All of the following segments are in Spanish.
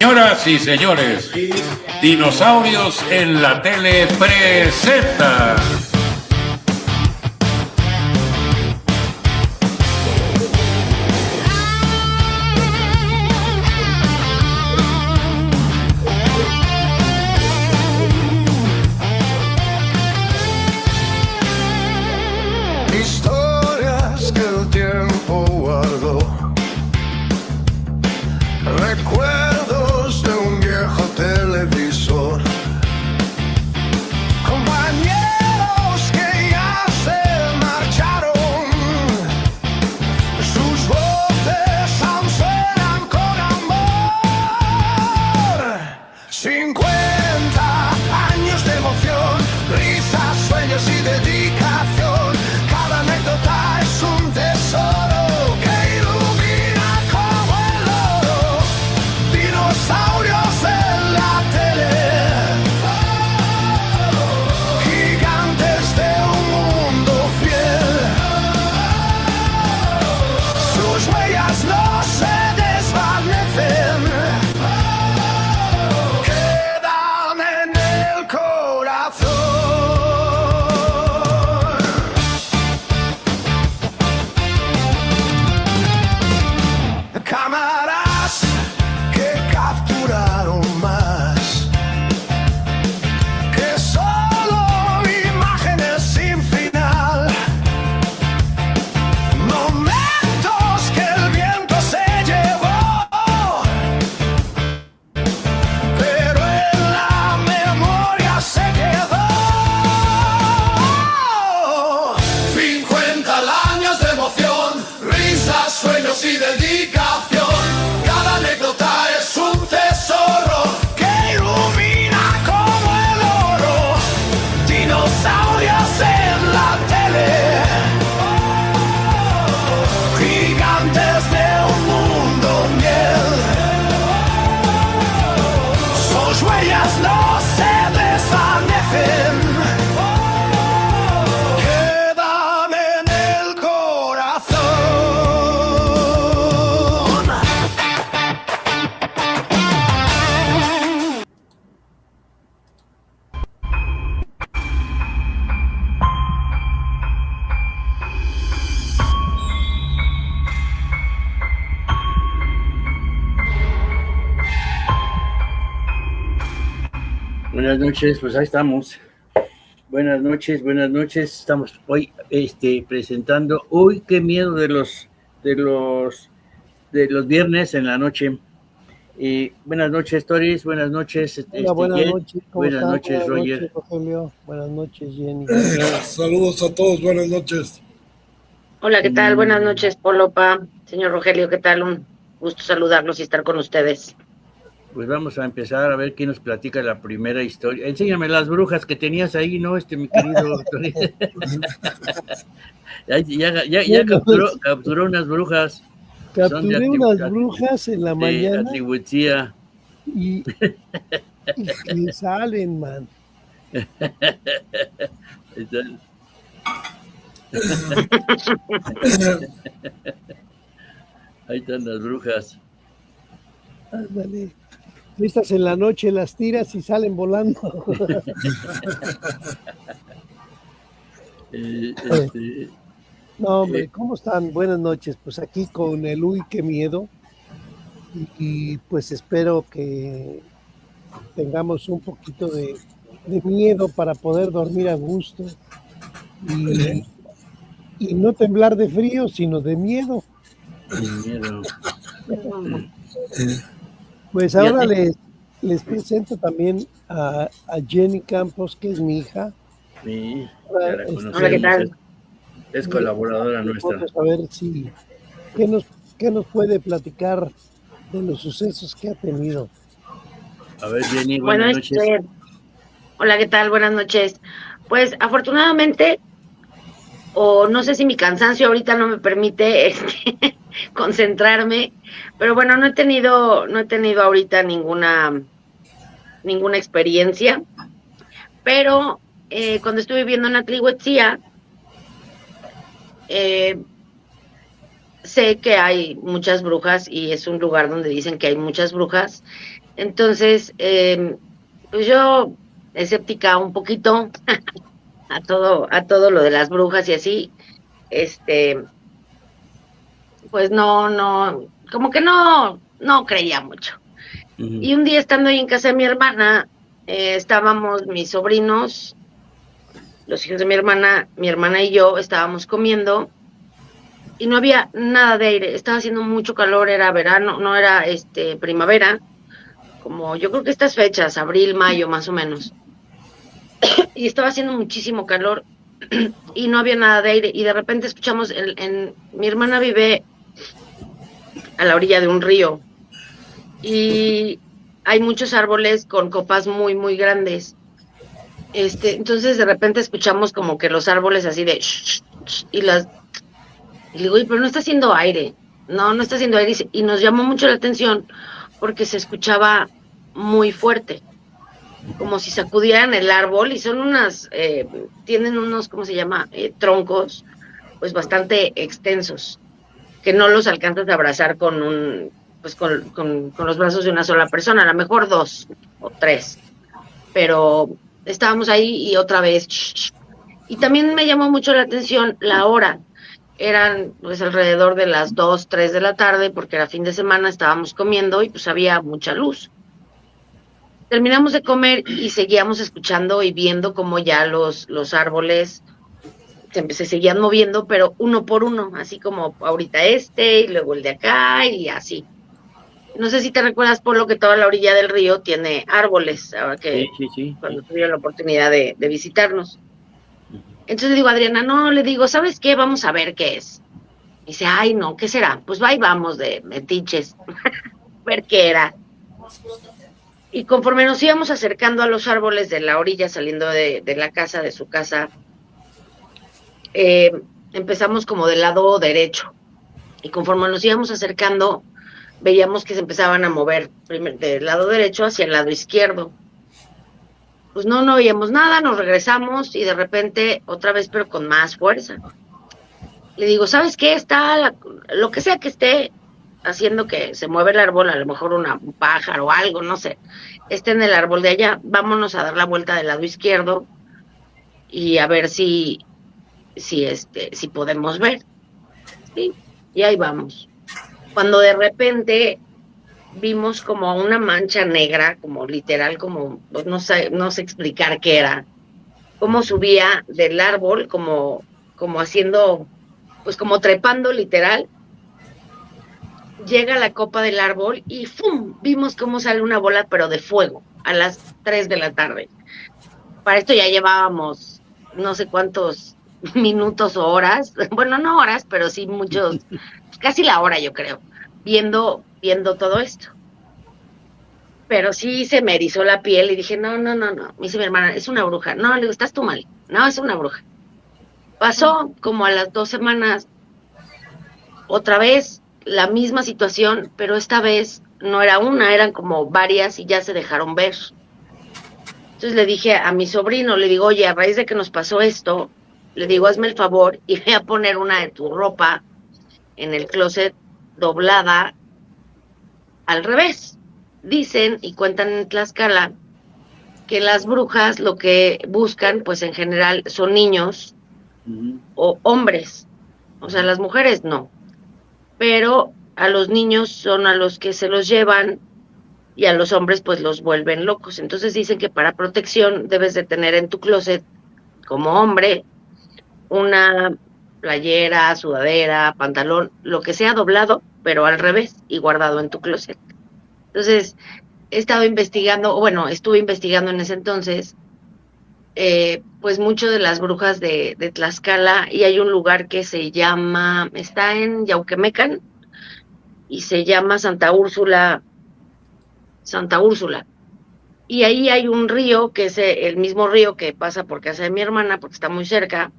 Señoras y señores, Dinosaurios en la Tele presenta. Historias que el tiempo guardó, recuerdos de un viejo televisor, compañeros que ya se marcharon, sus voces aún suenan con amor. 50 años de emoción, risas, sueños y dedicación. Cada anécdota es un tesoro que ilumina como el oro. Dinosaurios en la tele, gigantes de un mundo fiel. Sus huellas no se desvanecen, quedan en el corazón. Cámaras que capturaron más que solo imágenes sin final. Momentos que el viento se llevó, pero en la memoria se quedó. 50 años de emoción, risas, sueños y dedicación. Cada anécdota es un tesoro que ilumina como el oro. Dinosaurios en la tele, gigantes de un mundo miel. Sus huellas no se desvanecen, quedan en el corazón. Buenas noches, pues ahí estamos. Buenas noches. Estamos hoy presentando. Uy, qué miedo de los viernes en la noche. Buenas noches, Toris. Buenas noches, Hola, buenas Jen. noches. ¿Cómo Buenas están? noches, Buenas Roger. noches, Rogelio. Buenas noches, Jenny. Saludos a todos, buenas noches. Hola, ¿qué tal? Buenas noches, Polopa, señor Rogelio, ¿qué tal? Un gusto saludarlos y estar con ustedes. Pues vamos a empezar a ver quién nos platica la primera historia. Enséñame las brujas que tenías ahí, ¿no? Mi querido Toris. ya capturó unas brujas. Capturé unas brujas en la mañana Atribucía. y que salen, man. Ahí están las brujas. Ándale. Estas en la noche las tiras y salen volando. No, hombre, ¿cómo están? Buenas noches. Pues aquí con el uy, qué miedo. Y pues espero que tengamos un poquito de miedo para poder dormir a gusto. Y no temblar de frío, sino de miedo. Sin miedo. Pues ahora les presento también a Jenny Campos, que es mi hija. Sí, Hola, ya la conocemos. Hola, ¿qué tal? Es colaboradora nuestra. Vamos a ver si qué nos puede platicar de los sucesos que ha tenido. A ver, Jenny, buenas noches. Hola, ¿qué tal? Buenas noches. Pues afortunadamente, o no sé si mi cansancio ahorita no me permite concentrarme, pero bueno, no he tenido ahorita ninguna experiencia, pero cuando estuve viviendo en Atlihuetzía, sé que hay muchas brujas y es un lugar donde dicen que hay muchas brujas. Entonces, pues yo, escéptica un poquito a todo lo de las brujas y así, pues como que no creía mucho. Y un día estando ahí en casa de mi hermana, estábamos mis sobrinos, los hijos de mi hermana y yo estábamos comiendo y no había nada de aire, estaba haciendo mucho calor, era verano, no era primavera, como yo creo que estas fechas, abril, mayo más o menos, y estaba haciendo muchísimo calor y no había nada de aire y de repente escuchamos, mi hermana vive a la orilla de un río y hay muchos árboles con copas muy, muy grandes. Entonces de repente escuchamos como que los árboles así de y le digo, pero no está haciendo aire, no está haciendo aire, y nos llamó mucho la atención porque se escuchaba muy fuerte, como si sacudieran el árbol, y son tienen unos, ¿cómo se llama? Troncos, pues bastante extensos, que no los alcanzas a abrazar con los brazos de una sola persona, a lo mejor 2 o 3, pero estábamos ahí y otra vez, y también me llamó mucho la atención la hora, eran pues alrededor de las 2, 3 de la tarde, porque era fin de semana, estábamos comiendo y pues había mucha luz. Terminamos de comer y seguíamos escuchando y viendo cómo ya los árboles se seguían moviendo, pero uno por uno, así como ahorita y luego el de acá y así. No sé si te recuerdas, Polo, que toda la orilla del río tiene árboles, ahora que Sí. cuando tuvieron la oportunidad de visitarnos. Entonces le digo a Adriana, le digo, ¿sabes qué? Vamos a ver qué es. Y dice, ay, no, ¿qué será? Pues ahí vamos de metiches, ver qué era. Y conforme nos íbamos acercando a los árboles de la orilla, saliendo de la casa, de su casa, empezamos como del lado derecho. Y conforme nos íbamos acercando, veíamos que se empezaban a mover del lado derecho hacia el lado izquierdo. Pues no veíamos nada, nos regresamos y de repente otra vez, pero con más fuerza. Le digo, ¿sabes qué? Está lo que sea que esté haciendo que se mueve el árbol, a lo mejor un pájaro o algo, no sé, está en el árbol de allá, vámonos a dar la vuelta del lado izquierdo y a ver si podemos ver. Sí, y ahí vamos. Cuando de repente vimos como una mancha negra, como literal, como pues no sé explicar qué era, cómo subía del árbol, como haciendo, pues como trepando literal, llega a la copa del árbol y ¡fum! Vimos cómo sale una bola, pero de fuego, a las 3 de la tarde. Para esto ya llevábamos no sé cuántos minutos o horas, bueno, no horas, pero sí muchos, casi la hora yo creo, viendo todo esto. Pero sí se me erizó la piel y dije, no. Me dice mi hermana, es una bruja. No, le digo, estás tú mal. No, es una bruja. Pasó como a las 2 semanas, otra vez la misma situación, pero esta vez no era una, eran como varias y ya se dejaron ver. Entonces le dije a mi sobrino, le digo, oye, a raíz de que nos pasó esto, le digo, hazme el favor y ve a poner una de tu ropa en el closet doblada al revés. Dicen y cuentan en Tlaxcala que las brujas lo que buscan, pues en general, son niños o hombres. O sea, las mujeres no. Pero a los niños son a los que se los llevan y a los hombres pues los vuelven locos. Entonces dicen que para protección debes de tener en tu closet, como hombre, una playera, sudadera, pantalón, lo que sea doblado, pero al revés y guardado en tu closet. Entonces, estuve investigando en ese entonces, pues mucho de las brujas de Tlaxcala, y hay un lugar que está en Yauquemecan, y se llama Santa Úrsula, y ahí hay un río, que es el mismo río que pasa por casa de mi hermana, porque está muy cerca,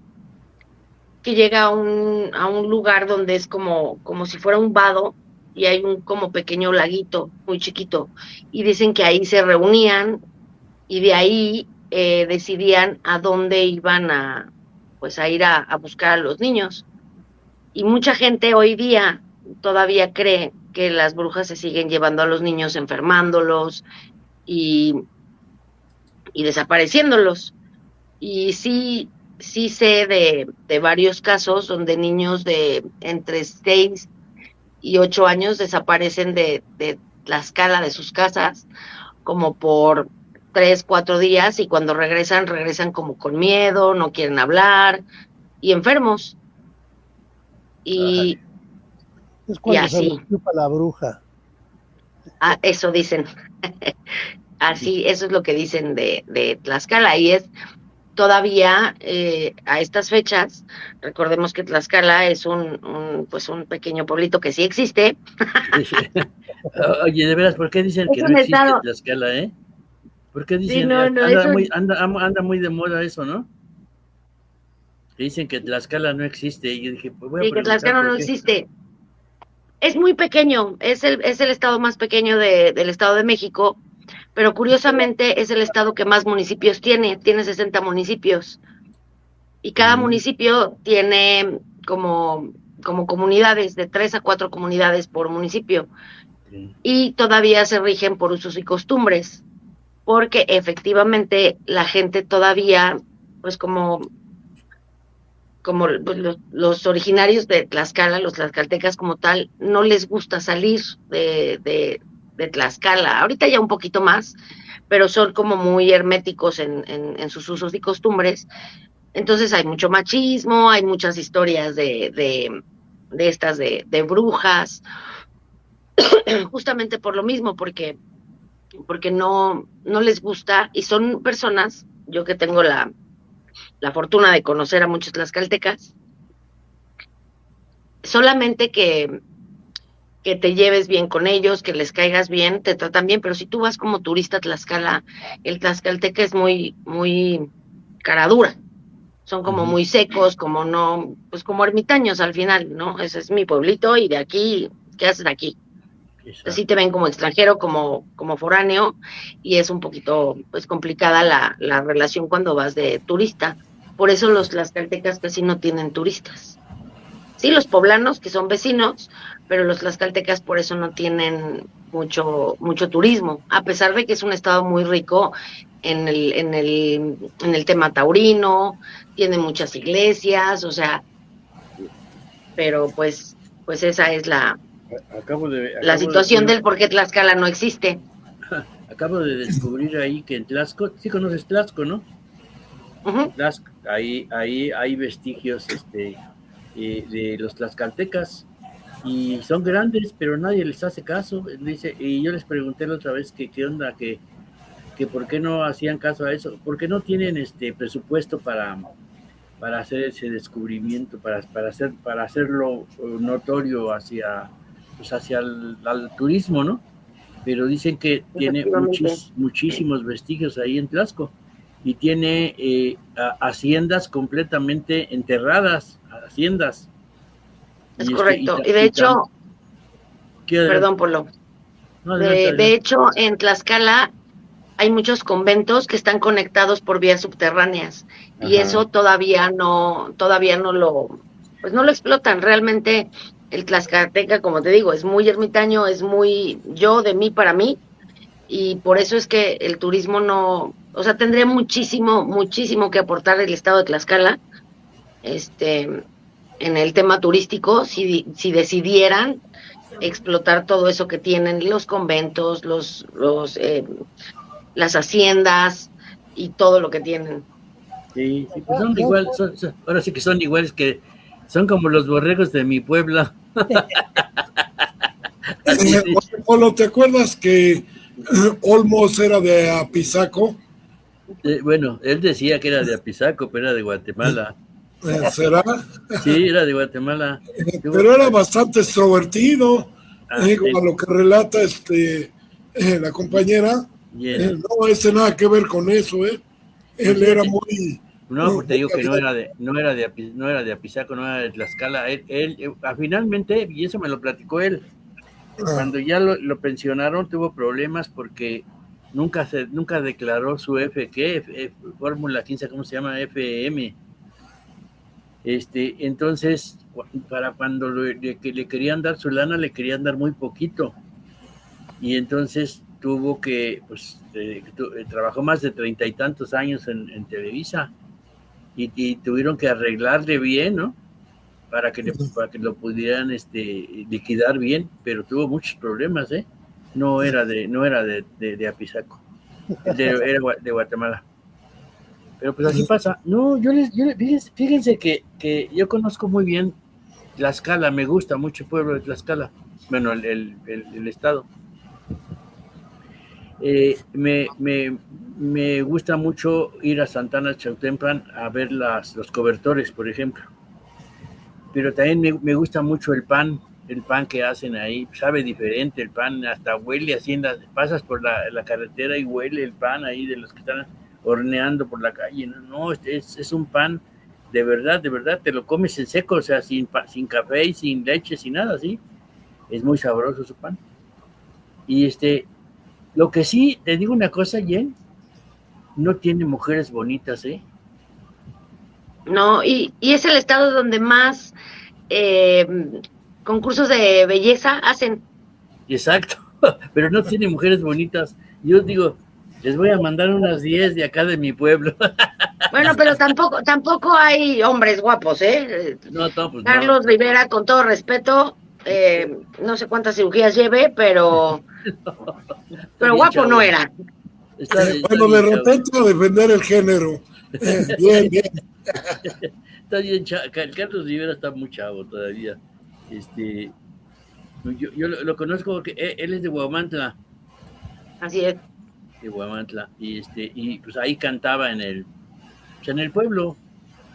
que llega a un lugar donde es como si fuera un vado, y hay un como pequeño laguito muy chiquito, y dicen que ahí se reunían, y de ahí decidían a dónde iban pues a ir a buscar a los niños. Y mucha gente hoy día todavía cree que las brujas se siguen llevando a los niños, enfermándolos y, y desapareciéndolos. Y sí sé de varios casos donde niños de entre 6 y 8 años desaparecen de Tlaxcala, de sus casas, como por 3, 4 días, y cuando regresan como con miedo, no quieren hablar y enfermos. Y, Es y cuando se así, les chupa la bruja. eso dicen. Así, eso es lo que dicen de Tlaxcala, y es todavía a estas fechas. Recordemos que Tlaxcala es pues un pequeño pueblito que sí existe. Oye, de veras, ¿por qué dicen Es que no un existe estado. Tlaxcala, ¿Por qué Sí, dicen? no, es Anda muy de moda eso, ¿no? Que dicen que Tlaxcala no existe, y yo dije, pues voy a sí, que preguntar Tlaxcala por no qué. existe. Es muy pequeño, es el estado más pequeño del Estado de México, pero curiosamente es el estado que más municipios tiene 60 municipios, y cada municipio tiene como comunidades, de 3 a 4 comunidades por municipio, Sí. y todavía se rigen por usos y costumbres, porque efectivamente la gente todavía, pues como pues, los originarios de Tlaxcala, los tlaxcaltecas como tal, no les gusta salir de Tlaxcala. Ahorita ya un poquito más, pero son como muy herméticos en sus usos y costumbres. Entonces hay mucho machismo, hay muchas historias de estas de brujas, justamente por lo mismo, porque no les gusta, y son personas, yo que tengo la fortuna de conocer a muchos tlaxcaltecas, solamente que te lleves bien con ellos, que les caigas bien, te tratan bien, pero si tú vas como turista a Tlaxcala, el tlaxcalteca es muy cara dura, son como muy secos, como no, pues como ermitaños al final, ¿no? Ese es mi pueblito, y de aquí, ¿qué haces aquí? Así te ven como extranjero, como foráneo, y es un poquito pues complicada la relación cuando vas de turista. Por eso los tlaxcaltecas casi no tienen turistas. Sí, los poblanos, que son vecinos, pero los tlaxcaltecas por eso no tienen mucho turismo, a pesar de que es un estado muy rico en el tema taurino, tiene muchas iglesias, o sea, pero pues esa es la situación del por qué Tlaxcala no existe. Acabo de descubrir ahí que en Tlaxco, sí conoces Tlaxco, ¿no? Uh-huh. Tlaxco, ahí hay vestigios de los tlaxcaltecas, y son grandes, pero nadie les hace caso. Dice, y yo les pregunté la otra vez que qué onda, que por qué no hacían caso a eso, porque no tienen presupuesto para hacer ese descubrimiento, para hacerlo notorio hacia al turismo, ¿no? Pero dicen que tiene muchísimos vestigios ahí en Tlaxco, y tiene haciendas completamente enterradas, haciendas. Es correcto, y de hecho, perdón, Polo, de hecho, en Tlaxcala hay muchos conventos que están conectados por vías subterráneas. Ajá. Y eso todavía no pues no lo explotan. Realmente el tlaxcalteca, como te digo, es muy ermitaño, es muy yo, de mí, para mí, y por eso es que el turismo no, o sea, tendría muchísimo que aportar el estado de Tlaxcala, en el tema turístico, si decidieran explotar todo eso que tienen, los conventos, las haciendas y todo lo que tienen. Sí, pues son igual, ahora sí que son iguales, que son como los borregos de mi pueblo. Polo, ¿te acuerdas que Olmos era de Apizaco? Bueno, él decía que era de Apizaco, pero era de Guatemala. ¿Será? Sí, era de Guatemala. Pero era bastante extrovertido, sí. A lo que relata la compañera. No, nada que ver con eso, Él era muy... No, porque te digo que no era de Apizaco, no era de Tlaxcala. Él finalmente, y eso me lo platicó él, cuando ya lo pensionaron, tuvo problemas porque nunca declaró su Fórmula 15, ¿cómo se llama? FM. Entonces, para cuando le querían dar su lana, le querían dar muy poquito. Y entonces tuvo que, pues, trabajó más de 30 y tantos años en Televisa. Y tuvieron que arreglarle bien, ¿no? Para que lo pudieran liquidar bien, pero tuvo muchos problemas, ¿eh? No era de Apizaco, era de Guatemala. Pero pues así pasa. No, fíjense que yo conozco muy bien Tlaxcala, me gusta mucho el pueblo de Tlaxcala, bueno, el estado. Me gusta mucho ir a Santana Chautempan a ver los cobertores, por ejemplo. Pero también me gusta mucho el pan que hacen ahí, sabe diferente el pan, hasta huele así, pasas por la carretera y huele el pan ahí de los que están horneando por la calle, no, es un pan de verdad, te lo comes en seco, o sea, sin café y sin leche, sin nada, ¿sí? Es muy sabroso su pan. Y lo que sí, te digo una cosa, Jen, no tiene mujeres bonitas, ¿eh? No, y es el estado donde más concursos de belleza hacen. Exacto, pero no tiene mujeres bonitas. Yo digo, les voy a mandar unas 10 de acá de mi pueblo. Bueno, pero tampoco hay hombres guapos, ¿eh? No, pues Carlos Rivera, con todo respeto, no sé cuántas cirugías lleve, pero guapo chavo. No era. Bueno, de repente a defender el género. Bien. Está bien, Carlos Rivera está muy chavo todavía. Yo lo conozco porque él es de Huamantla. Así es. De Huamantla. Y pues ahí cantaba en el pueblo.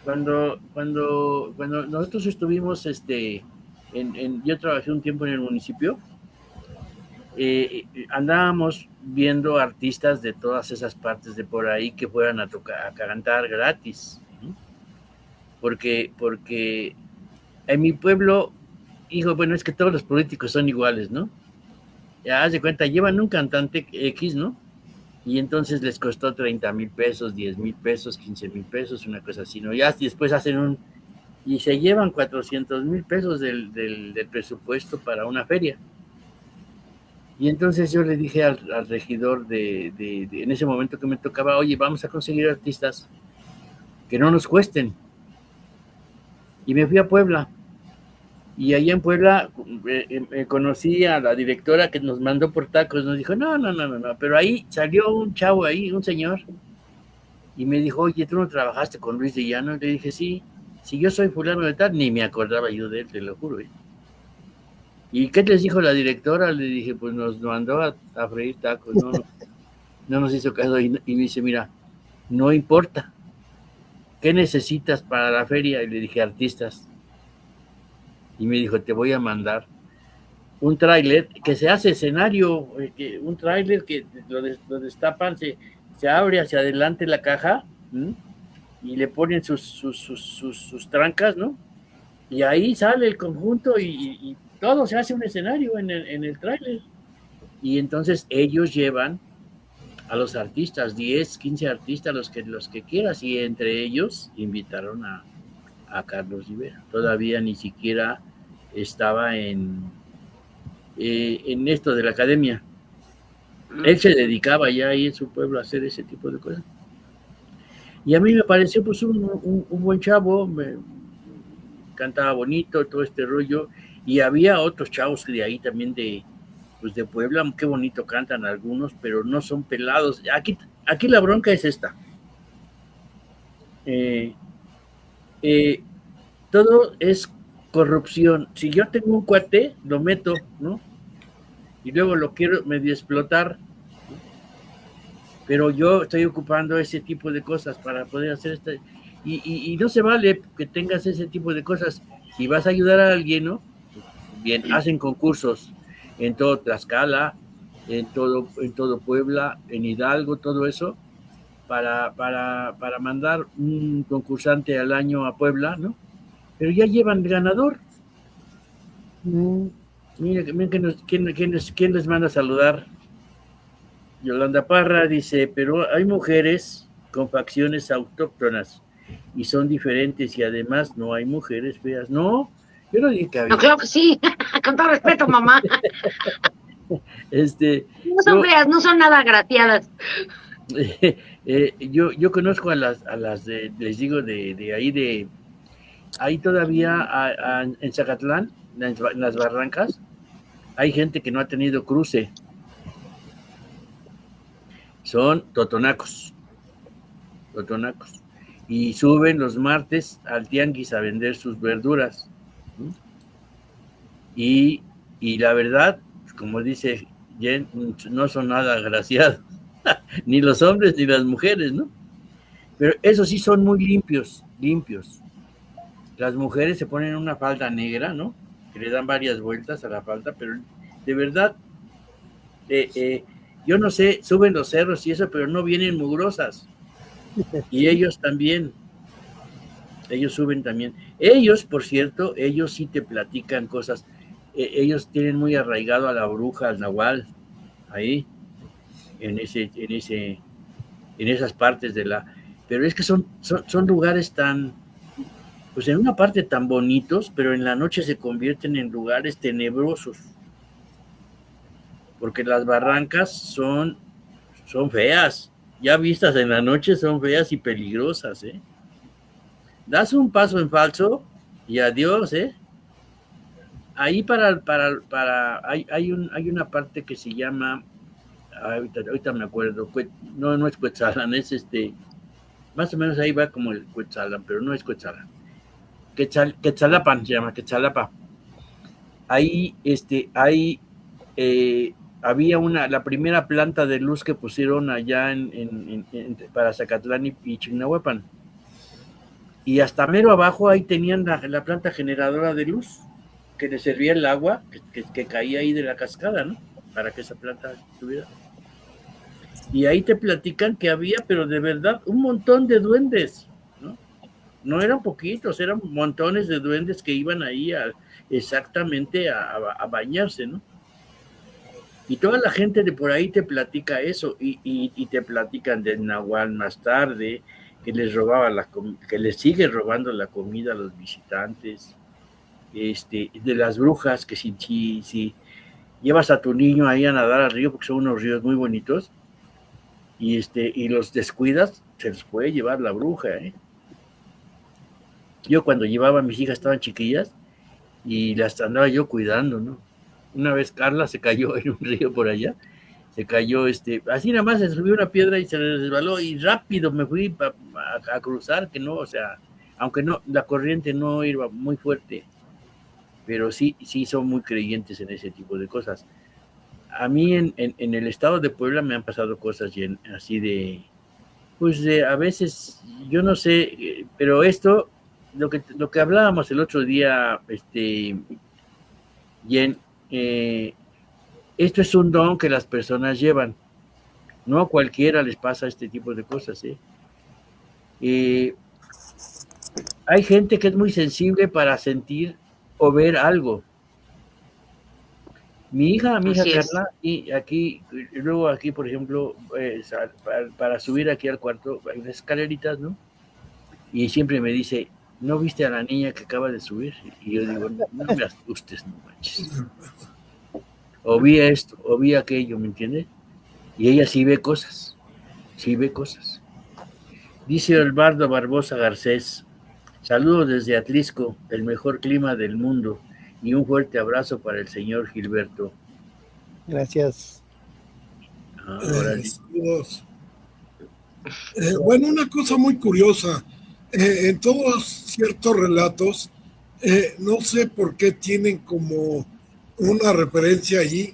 Cuando nosotros estuvimos, yo trabajé un tiempo en el municipio, andábamos viendo artistas de todas esas partes de por ahí que fueran a cantar gratis. Porque en mi pueblo, hijo, bueno, es que todos los políticos son iguales, ¿no? Ya haz de cuenta, llevan un cantante X, ¿no? Y entonces les costó 30,000 pesos, 10,000 pesos, 15,000 pesos, una cosa así, ¿no? Ya después hacen y se llevan 400,000 pesos del presupuesto para una feria. Y entonces yo le dije al regidor en ese momento que me tocaba, oye, vamos a conseguir artistas que no nos cuesten. Y me fui a Puebla. Y allá en Puebla conocí a la directora que nos mandó por tacos. Nos dijo, no. Pero ahí salió un chavo ahí, un señor. Y me dijo, oye, ¿tú no trabajaste con Luis de Llano? Le dije, sí. Si yo soy fulano de tal, ni me acordaba yo de él, te lo juro. ¿Y qué les dijo la directora? Le dije, pues nos mandó a freír tacos. No nos hizo caso. Y me dice, mira, no importa. ¿Qué necesitas para la feria? Y le dije, artistas. Y me dijo, te voy a mandar un tráiler que se hace escenario, un tráiler que lo destapan, se abre hacia adelante la caja, ¿sí? Y le ponen sus trancas, ¿no? Y ahí sale el conjunto y todo se hace un escenario en el tráiler. Y entonces ellos llevan a los artistas, 10, 15 artistas, los que quieras, y entre ellos invitaron a Carlos Rivera. Todavía ni siquiera estaba en esto de la academia. Él se dedicaba ya ahí en su pueblo a hacer ese tipo de cosas. Y a mí me pareció pues un buen chavo, cantaba bonito, todo este rollo, y había otros chavos de ahí también de Puebla, qué bonito cantan algunos, pero no son pelados. Aquí la bronca es esta. Todo es corrupción. Si yo tengo un cuate, lo meto, ¿no? Y luego lo quiero medio explotar, pero yo estoy ocupando ese tipo de cosas para poder hacer y no se vale que tengas ese tipo de cosas. Si vas a ayudar a alguien, ¿no? Bien, hacen concursos en todo Tlaxcala, en todo Puebla, en Hidalgo, todo eso, para mandar un concursante al año a Puebla, ¿no? Pero ya llevan ganador. Mira, ¿quién les manda a saludar? Yolanda Parra dice, pero hay mujeres con facciones autóctonas y son diferentes y además no hay mujeres feas. No, yo no dije que había. No, claro que sí, con todo respeto, mamá. No son feas, no son nada agraciadas. Yo conozco a las les digo, ahí todavía en Zacatlán, en las Barrancas, hay gente que no ha tenido cruce. Son totonacos. Y suben los martes al tianguis a vender sus verduras. Y la verdad, como dice Jen, no son nada agraciados. Ni los hombres ni las mujeres, ¿no? Pero eso sí son muy limpios. Las mujeres se ponen una falda negra, ¿no? Que le dan varias vueltas a la falda, pero de verdad, yo no sé, suben los cerros y eso, pero no vienen mugrosas. Y ellos también. Ellos suben también. Ellos, por cierto, ellos sí te platican cosas. Ellos tienen muy arraigado a la bruja, al nahual, ahí, en esas partes pero es que son lugares tan, pues en una parte tan bonitos, pero en la noche se convierten en lugares tenebrosos, porque las barrancas son feas, ya vistas en la noche son feas y peligrosas, das un paso en falso y adiós, ahí hay una parte que se llama, ahorita me acuerdo, no es Cuetzalan, es más o menos ahí va como el Cuetzalan, pero no es Cuetzalan. Quetzalapan se llama, Quetzalapa. Ahí había la primera planta de luz que pusieron allá para Zacatlán y Chignahuapan. Y hasta mero abajo ahí tenían la planta generadora de luz, que le servía el agua que caía ahí de la cascada, ¿no? Para que esa planta estuviera. Y ahí te platican que había, pero de verdad, un montón de duendes, ¿no? No eran poquitos, eran montones de duendes que iban ahí exactamente a bañarse, ¿no? Y toda la gente de por ahí te platica eso, y te platican del nahual más tarde, que les sigue robando la comida a los visitantes, de las brujas, que si llevas a tu niño ahí a nadar al río, porque son unos ríos muy bonitos, y los descuidas, se los puede llevar la bruja, Yo cuando llevaba a mis hijas estaban chiquillas y las andaba yo cuidando, ¿no? Una vez Carla se cayó en un río por allá, se cayó, así nada más se subió una piedra y se resbaló, y rápido me fui a cruzar, que no, o sea, aunque no, la corriente no iba muy fuerte, pero sí son muy creyentes en ese tipo de cosas. A mí en el estado de Puebla me han pasado cosas así a veces, yo no sé, pero esto, lo que hablábamos el otro día, Jen, esto es un don que las personas llevan. No a cualquiera les pasa este tipo de cosas, hay gente que es muy sensible para sentir o ver algo. Mi hija Carla, y luego aquí, por ejemplo, para subir aquí al cuarto, hay unas escaleritas, ¿no? Y siempre me dice, ¿no viste a la niña que acaba de subir? Y yo digo, no me asustes, no manches. O vi esto, o vi aquello, ¿me entiendes? Y ella sí ve cosas. Dice Osvaldo Barbosa Garcés, saludos desde Atlisco, el mejor clima del mundo, y un fuerte abrazo para el señor Gilberto. Gracias. Saludos. Bueno, una cosa muy curiosa, en todos ciertos relatos, no sé por qué tienen como una referencia allí,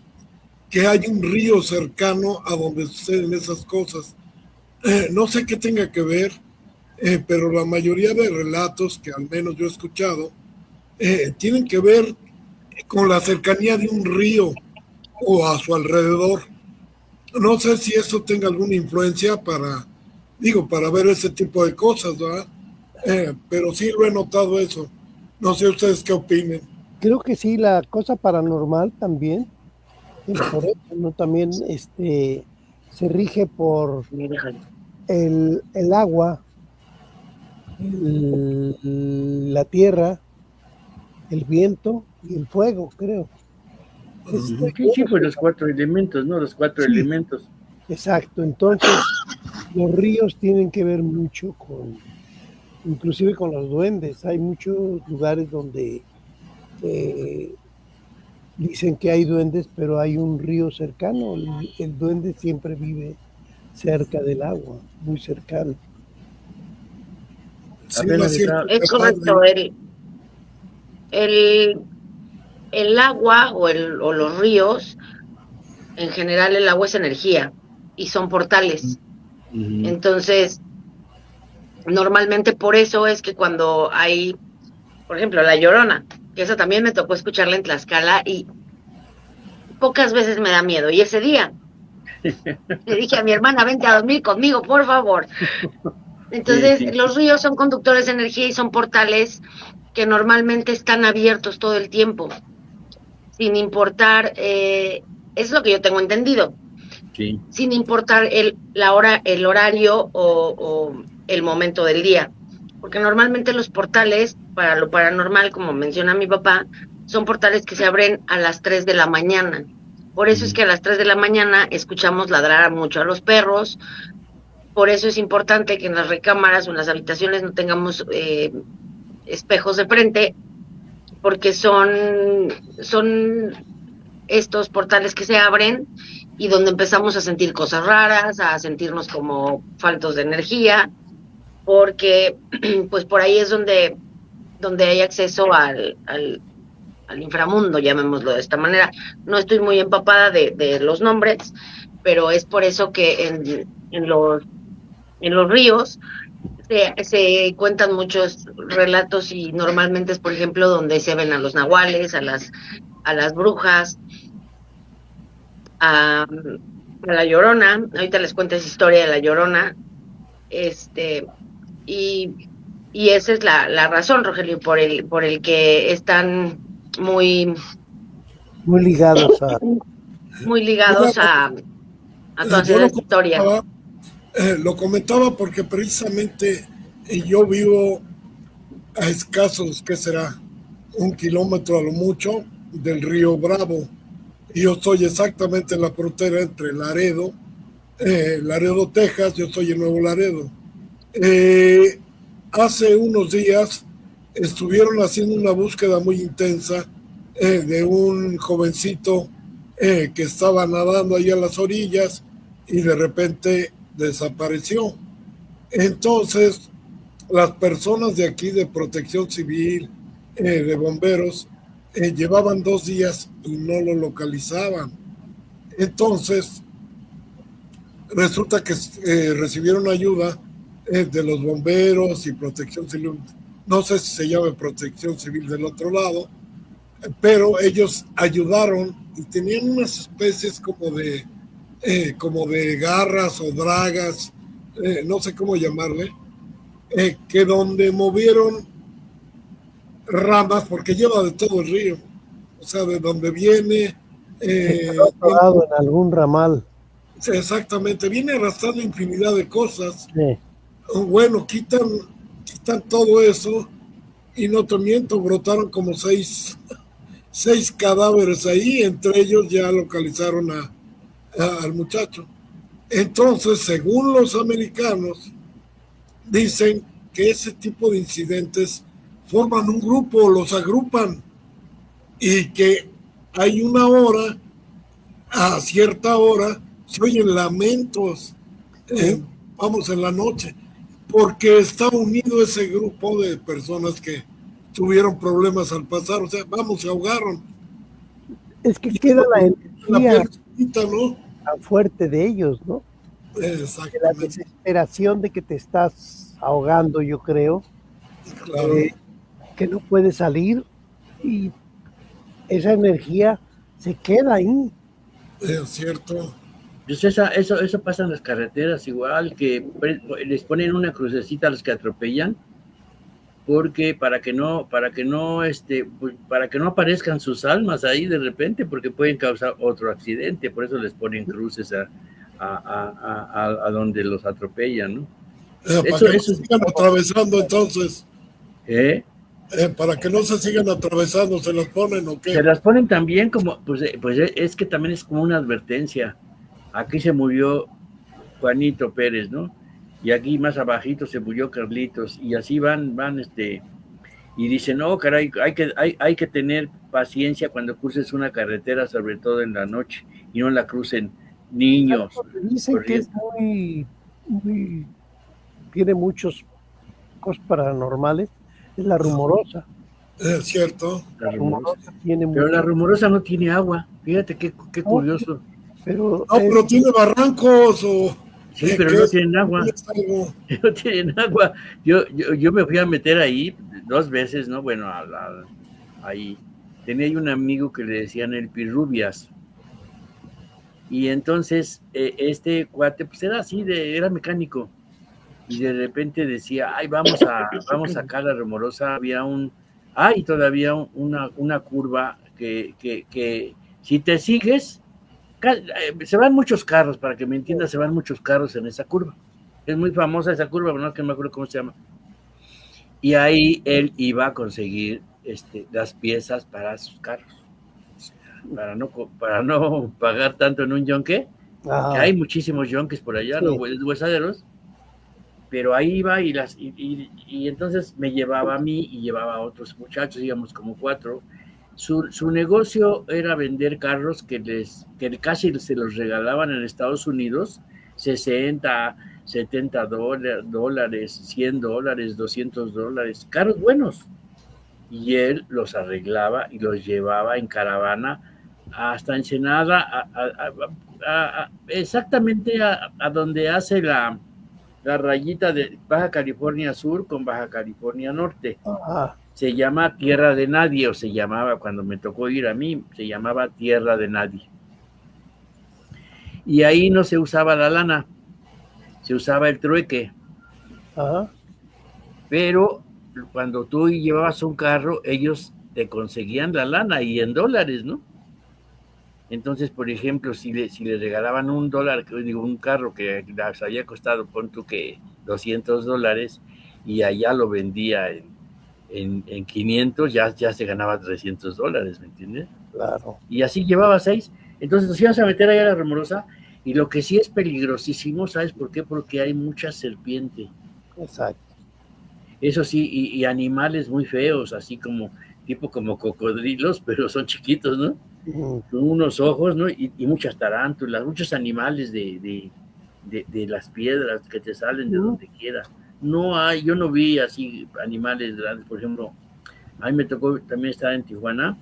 que hay un río cercano a donde suceden esas cosas. No sé qué tenga que ver, pero la mayoría de relatos que al menos yo he escuchado tienen que ver con la cercanía de un río o a su alrededor. No sé si eso tenga alguna influencia para ver ese tipo de cosas, ¿verdad? Pero sí lo he notado eso. No sé ustedes qué opinen. Creo que sí, la cosa paranormal también, por eso, ¿no? También se rige por Sí, déjalo. el agua, la tierra, el viento y el fuego, creo. Sí, pues los 4 elementos, ¿no? Los 4 Sí, elementos. exacto. Entonces, los ríos tienen que ver mucho inclusive con los duendes. Hay muchos lugares donde dicen que hay duendes, pero hay un río cercano. El duende siempre vive cerca del agua, muy cercano. Sí, Apenas más cierto estaba, que Es correcto, el, el agua o los ríos, en general el agua es energía y son portales. Entonces, normalmente por eso es que cuando hay, por ejemplo, La Llorona, que eso también me tocó escucharla en Tlaxcala y pocas veces me da miedo. Y ese día le dije a mi hermana, vente a dormir conmigo, por favor. Entonces, sí. los ríos son conductores de energía y son portales que normalmente están abiertos todo el tiempo, sin importar, es lo que yo tengo entendido, Sí. sin importar la hora, el horario o el momento del día. Porque normalmente los portales, para lo paranormal, como menciona mi papá, son portales que se abren a las 3 de la mañana. Por eso es que a las 3 de la mañana escuchamos ladrar mucho a los perros. Por eso es importante que en las recámaras o en las habitaciones no tengamos espejos de frente, porque son estos portales que se abren y donde empezamos a sentir cosas raras, a sentirnos como faltos de energía, porque pues por ahí es donde hay acceso al inframundo, llamémoslo de esta manera. No estoy muy empapada de los nombres, pero es por eso que en los ríos se cuentan muchos relatos y normalmente es, por ejemplo, donde se ven a los nahuales, a las brujas, a La Llorona. Ahorita les cuento esa historia de La Llorona. Este, y, y esa es la razón, Rogelio, por el que están muy, Muy ligados a... muy Mira, ligados a todas yo esas historias. lo comentaba porque precisamente yo vivo a escasos, ¿qué será? 1 kilómetro a lo mucho del río Bravo. Y yo estoy exactamente en la frontera entre Laredo, Texas, yo estoy en Nuevo Laredo. Hace unos días estuvieron haciendo una búsqueda muy intensa de un jovencito que estaba nadando ahí a las orillas y de repente desapareció. Entonces, las personas de aquí de Protección Civil, de bomberos, llevaban 2 días y no lo localizaban. Entonces, resulta que recibieron ayuda de los bomberos y Protección Civil. No sé si se llama Protección Civil del otro lado, pero ellos ayudaron y tenían unas especies como de garras o dragas, no sé cómo llamarle, que donde movieron ramas, porque lleva de todo el río, o sea, de donde viene, atorado en algún ramal. exactamente, viene arrastrando infinidad de cosas. Sí. Bueno, quitan todo eso y no te miento, brotaron como seis cadáveres ahí, entre ellos ya localizaron al muchacho. Entonces, según los americanos, dicen que ese tipo de incidentes forman un grupo, los agrupan y que hay una hora, a cierta hora, se oyen lamentos, vamos, en la noche, porque está unido ese grupo de personas que tuvieron problemas al pasar, o sea, vamos, se ahogaron. Es que queda la energía ¿no? tan fuerte de ellos, ¿no? Exactamente. De la desesperación de que te estás ahogando, yo creo, Claro. que no puedes salir y esa energía se queda ahí. Es cierto. Pues eso pasa en las carreteras igual, que les ponen una crucecita a los que atropellan, porque para que no aparezcan sus almas ahí de repente, porque pueden causar otro accidente, por eso les ponen cruces a donde los atropellan, ¿no? Para que no se sigan atravesando entonces. Para que no se sigan atravesando, ¿se las ponen o qué? Se las ponen también como, pues es que también es como una advertencia. Aquí se murió Juanito Pérez, ¿no? Y aquí más abajito se murió Carlitos, y así van, y dicen, no, caray, hay que tener paciencia cuando cruces una carretera, sobre todo en la noche, y no la crucen niños. Dicen que es tiene muchos cosas paranormales, es la Rumorosa. Es cierto. La Rumorosa tiene pero la Rumorosa no tiene agua, fíjate qué curioso. Pero tiene barrancos o... Sí, pero no tienen agua. No tienen agua. Yo me fui a meter ahí 2 veces, ¿no? Bueno, ahí. Tenía ahí un amigo que le decían el Pirrubias. Y entonces, este cuate, pues era así, era mecánico. Y de repente decía, ay, vamos acá a la Rumorosa. Había todavía una curva que si te sigues, se van muchos carros, para que me entiendas, se van muchos carros en esa curva. Es muy famosa esa curva, pero no que me acuerdo cómo se llama. Y ahí él iba a conseguir las piezas para sus carros, para no pagar tanto en un yonque, que hay muchísimos yonques por allá, sí. Los huesaderos, pero ahí iba y entonces me llevaba a mí y llevaba a otros muchachos, íbamos como 4. Su negocio era vender carros que casi se los regalaban en Estados Unidos, 60, 70 dólares, 100 dólares, 200 dólares, carros buenos. Y él los arreglaba y los llevaba en caravana hasta Ensenada, exactamente a donde hace la rayita de Baja California Sur con Baja California Norte. Se llama Tierra de Nadie, o se llamaba, cuando me tocó ir a mí, se llamaba Tierra de Nadie. Y ahí no se usaba la lana, se usaba el trueque. Pero cuando tú llevabas un carro, ellos te conseguían la lana y en dólares, ¿no? Entonces, por ejemplo, si le regalaban $1, un carro que les había costado, pon tú que $200, y allá lo vendía en 500, ya se ganaba $300, ¿me entiendes? Claro. Y así llevaba 6. Entonces nos íbamos a meter allá a la Rumorosa, y lo que sí es peligrosísimo, ¿sabes por qué? Porque hay mucha serpiente. Exacto. Eso sí, y animales muy feos, así como cocodrilos, pero son chiquitos, ¿no? Con unos ojos, ¿no? Y muchas tarántulas, muchos animales de las piedras que te salen de donde quiera. Yo no vi así animales grandes. Por ejemplo, a mí me tocó también estar en Tijuana,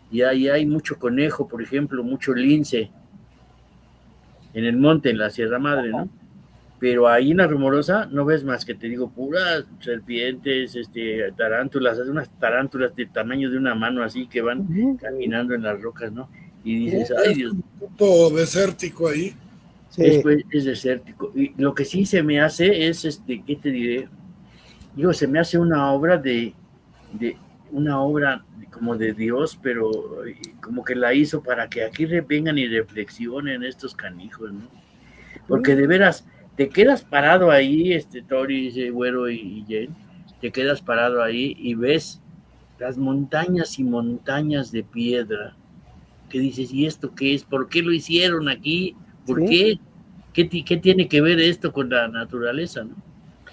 y ahí hay mucho conejo, por ejemplo, mucho lince en el monte, en la Sierra Madre, ¿no? Pero ahí en la Rumorosa no ves más que, te digo, puras serpientes, tarántulas, unas tarántulas del tamaño de una mano, así que van caminando en las rocas, ¿no? Y dices, ay Dios. Un poco desértico ahí. Sí. Es desértico. Y lo que sí se me hace es, ¿qué te diré? Digo, se me hace una obra como de Dios, pero como que la hizo para que aquí vengan y reflexionen estos canijos, ¿no? Porque de veras, te quedas parado ahí, Tori, Güero y Jane, te quedas parado ahí y ves las montañas y montañas de piedra, que dices, ¿y esto qué es? ¿Por qué lo hicieron aquí? ¿Por qué? ¿Qué tiene que ver esto con la naturaleza, no?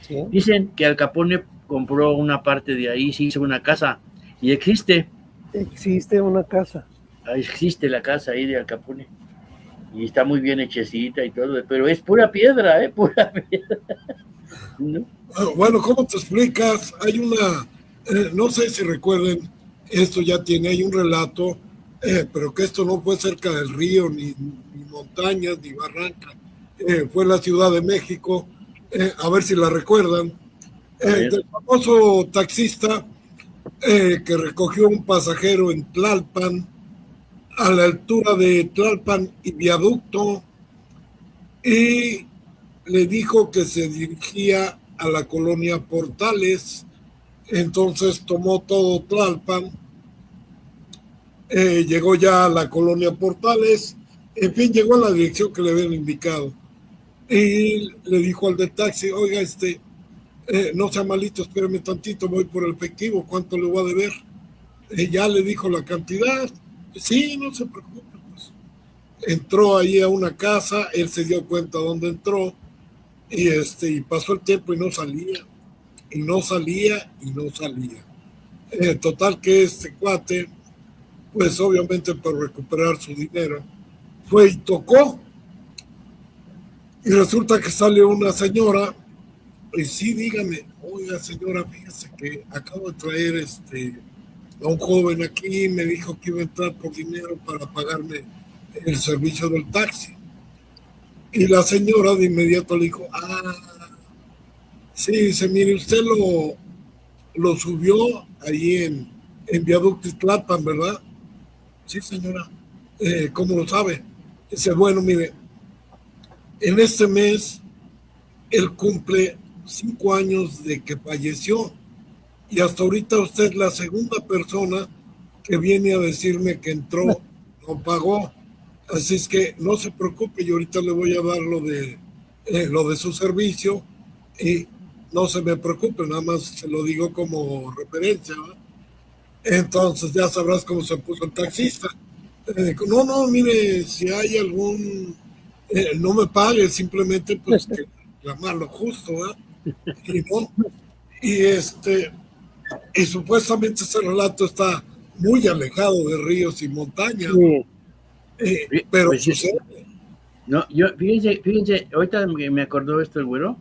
Sí. Dicen que Al Capone compró una parte de ahí, se hizo una casa, y existe. Existe una casa. Existe la casa ahí de Al Capone. Y está muy bien hechecita y todo, pero es pura piedra, pura piedra. ¿No? Bueno, ¿cómo te explicas? Hay no sé si recuerden, hay un relato, pero que esto no fue cerca del río, ni montañas, ni barranca, fue en la Ciudad de México, a ver si la recuerdan, del famoso taxista que recogió un pasajero en Tlalpan, a la altura de Tlalpan y Viaducto, y le dijo que se dirigía a la colonia Portales. Entonces tomó todo Tlalpan, llegó ya a la colonia Portales, en fin, llegó a la dirección que le habían indicado. Y le dijo al de taxi, oiga, no sea malito, espéreme tantito, voy por el efectivo, ¿cuánto le voy a deber? Ya le dijo la cantidad, sí, no se preocupe, pues. Entró ahí a una casa, él se dio cuenta dónde entró, y pasó el tiempo y no salía, y no salía, y no salía. Total que este cuate, pues obviamente para recuperar su dinero, fue y tocó, y resulta que sale una señora, y sí, dígame, oiga señora, fíjese que acabo de traer a un joven aquí, me dijo que iba a entrar por dinero para pagarme el servicio del taxi. Y la señora de inmediato le dijo, sí, dice, mire, usted lo subió ahí en Viaducto Tlalpan, ¿verdad? Sí, señora. ¿Cómo lo sabe? Dice, bueno, mire, en este mes él cumple 5 años de que falleció y hasta ahorita usted es la segunda persona que viene a decirme que entró, no pagó. Así es que no se preocupe, yo ahorita le voy a dar lo de su servicio y no se me preocupe, nada más se lo digo como referencia, ¿verdad? Entonces ya sabrás cómo se puso el taxista. No, mire, si hay algún, no me pague, simplemente pues que llamarlo justo, ¿verdad? Y no, y supuestamente ese relato está muy alejado de ríos y montañas, Sí. pero Pues, sucede. no, fíjense, ahorita me acordó esto el güero.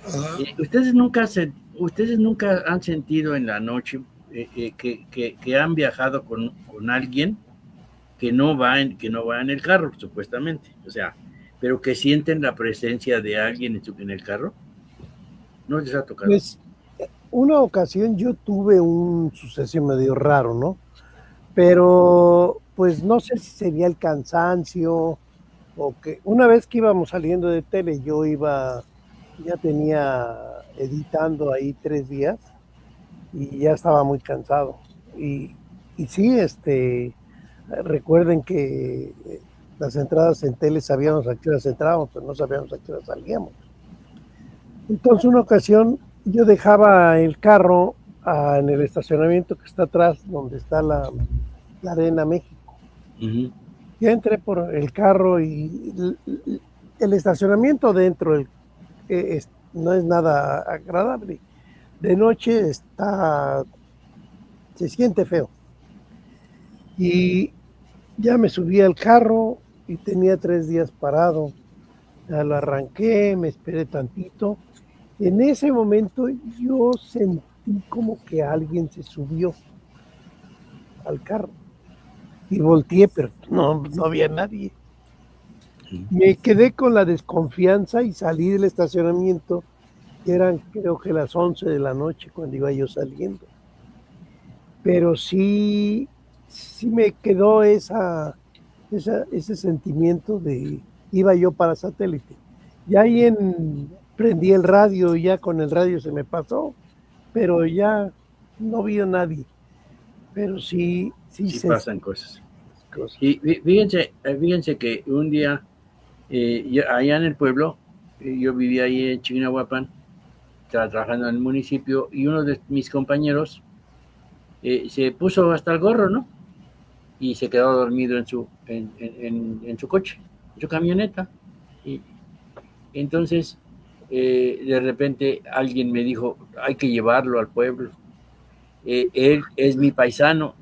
Ajá. Ustedes nunca han sentido en la noche que han viajado con alguien que no va en el carro, supuestamente, o sea, pero que sienten la presencia de alguien en el carro. ¿No les ha tocado? Pues, una ocasión yo tuve un suceso medio raro, ¿no? Pero, pues no sé si sería el cansancio o que una vez que íbamos saliendo de tele, ya tenía editando ahí 3 días y ya estaba muy cansado. Y sí, recuerden que las entradas en tele sabíamos a qué horas entrábamos, pero no sabíamos a qué horas salíamos. Entonces, una ocasión yo dejaba el carro en el estacionamiento que está atrás, donde está la Arena México. Uh-huh. Ya entré por el carro y el estacionamiento dentro no es nada agradable. De noche se siente feo. Y ya me subí al carro y tenía 3 días parado. Ya lo arranqué, me esperé tantito. En ese momento yo sentí como que alguien se subió al carro y volteé, pero no había nadie. Me quedé con la desconfianza y salí del estacionamiento. Eran creo que las 11 de la noche cuando iba yo saliendo. Pero sí me quedó ese sentimiento de iba yo para satélite. Y ahí prendí el radio y ya con el radio se me pasó, pero ya no vi a nadie. Pero sí pasan cosas. Y fíjense que un día, allá en el pueblo, yo vivía ahí en Chignahuapan, estaba trabajando en el municipio, y uno de mis compañeros se puso hasta el gorro, ¿no? Y se quedó dormido en su coche, en su camioneta. Y entonces, de repente, alguien me dijo, hay que llevarlo al pueblo. Él es mi paisano,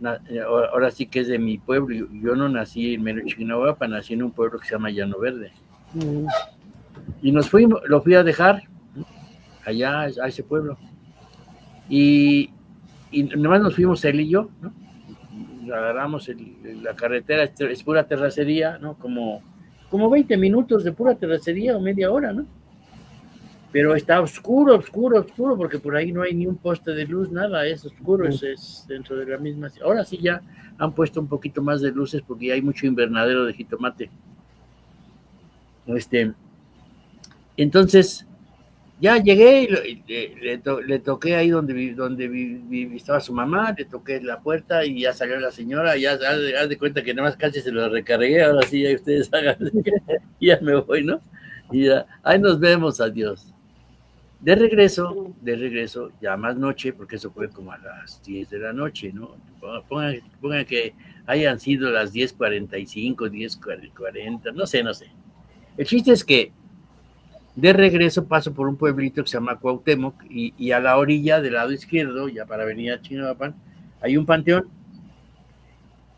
ahora sí que es de mi pueblo. Yo no nací en Mero Chignahuapan, nací en un pueblo que se llama Llano Verde. Y lo fui a dejar allá a ese pueblo. Y nomás nos fuimos él y yo, ¿no? Agarramos la carretera, es pura terracería, ¿no? Como 20 minutos de pura terracería o media hora, ¿no? Pero está oscuro, porque por ahí no hay ni un poste de luz, nada, es oscuro, es dentro de la misma. Ahora sí ya han puesto un poquito más de luces porque hay mucho invernadero de jitomate. Entonces, ya llegué y le toqué ahí donde estaba su mamá, le toqué la puerta y ya salió la señora, ya haz de cuenta que nada más casi se lo recargué, ahora sí ya ustedes hagan, ya me voy, ¿no? Y ya, ahí nos vemos, adiós. De regreso, ya más noche, porque eso fue como a las 10 de la noche, ¿no? Pongan que hayan sido las 10:45, 10:40, no sé. El chiste es que de regreso paso por un pueblito que se llama Cuauhtémoc y a la orilla del lado izquierdo, ya para venir a Chignahuapan, hay un panteón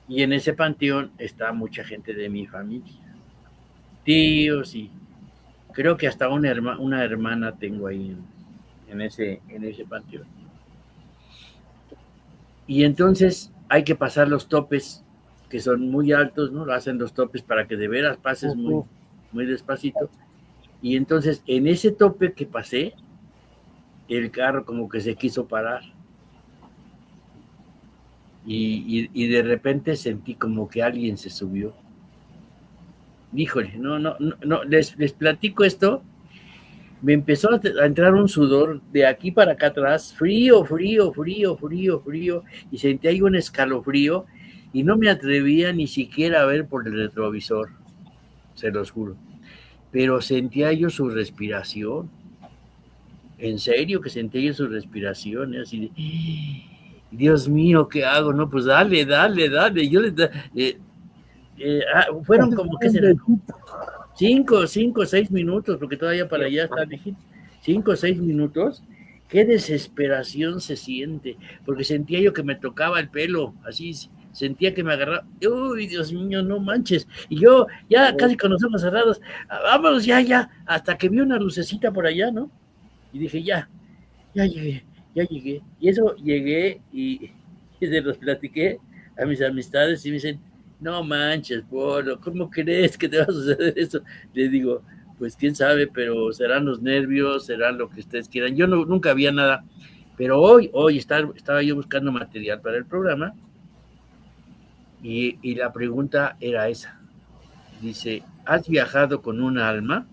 y en ese panteón está mucha gente de mi familia, tíos y creo que hasta una hermana tengo ahí en ese panteón. Y entonces hay que pasar los topes que son muy altos, ¿no? Lo hacen los topes para que de veras pases muy, muy despacito. Y entonces en ese tope que pasé, el carro como que se quiso parar. Y de repente sentí como que alguien se subió. Híjole, no, les platico esto. Me empezó a entrar un sudor de aquí para acá atrás, frío, y sentí ahí un escalofrío y no me atrevía ni siquiera a ver por el retrovisor, se los juro. Pero sentía yo su respiración, en serio que sentía yo su respiración, así de, Dios mío, ¿qué hago? No, pues dale, yo fueron como que será 5 o 6 minutos, porque todavía para allá está lejito, 5 o 6 minutos, qué desesperación se siente, porque sentía yo que me tocaba el pelo, así, sentía que me agarraba, uy, Dios mío, no manches, y yo ya casi con los ojos cerrados, vámonos ya, hasta que vi una lucecita por allá, ¿no? Y dije, ya llegué, y eso llegué y se los platiqué a mis amistades y me dicen, no manches, Polo, ¿cómo crees que te va a suceder eso? Le digo, pues quién sabe, pero serán los nervios, serán lo que ustedes quieran. Yo nunca había nada, pero hoy estaba yo buscando material para el programa y la pregunta era esa. Dice, ¿has viajado con un alma?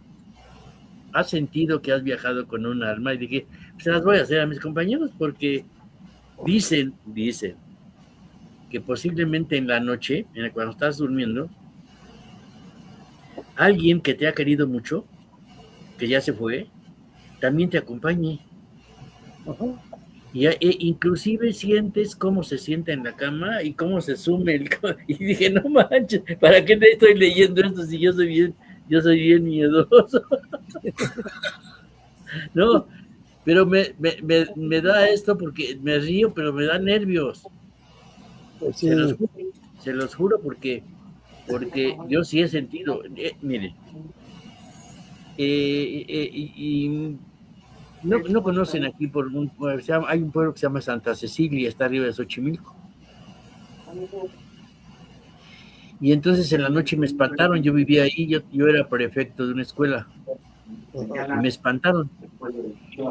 ¿Has sentido que has viajado con un alma? Y dije, pues se las voy a hacer a mis compañeros porque dicen que posiblemente en la noche, cuando estás durmiendo, alguien que te ha querido mucho, que ya se fue, también te acompañe. Y inclusive sientes cómo se sienta en la cama y cómo se sume y dije, no manches, ¿para qué le estoy leyendo esto si yo soy bien miedoso? No, pero me da esto porque me río, pero me da nervios. Sí. Se los juro porque yo sí he sentido, miren, no conocen aquí hay un pueblo que se llama Santa Cecilia, está arriba de Xochimilco. Y entonces en la noche me espantaron, yo vivía ahí, yo era prefecto de una escuela, y me espantaron.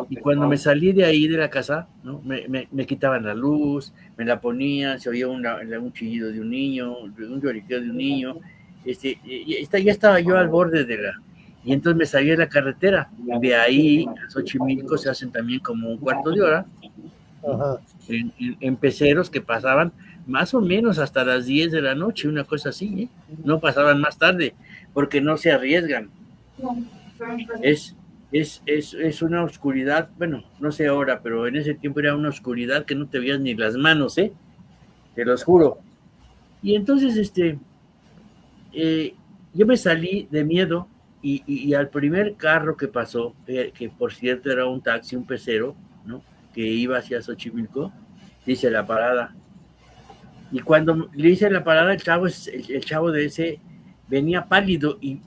Y cuando me salí de ahí de la casa, ¿no? me quitaban la luz, me la ponían, se oía un chillido de un niño, un lloriqueo de un niño, ya estaba yo al borde y entonces me salí de la carretera, de ahí a Xochimilco se hacen también como un cuarto de hora, en peceros que pasaban más o menos hasta las 10 de la noche, una cosa así, no pasaban más tarde, porque no se arriesgan. Es una oscuridad, bueno, no sé ahora, pero en ese tiempo era una oscuridad que no te veías ni las manos, te los juro. Y entonces, yo me salí de miedo y al primer carro que pasó, que por cierto era un taxi, un pecero, ¿no? Que iba hacia Xochimilco, dice la parada. Y cuando le hice la parada, el chavo de ese venía pálido y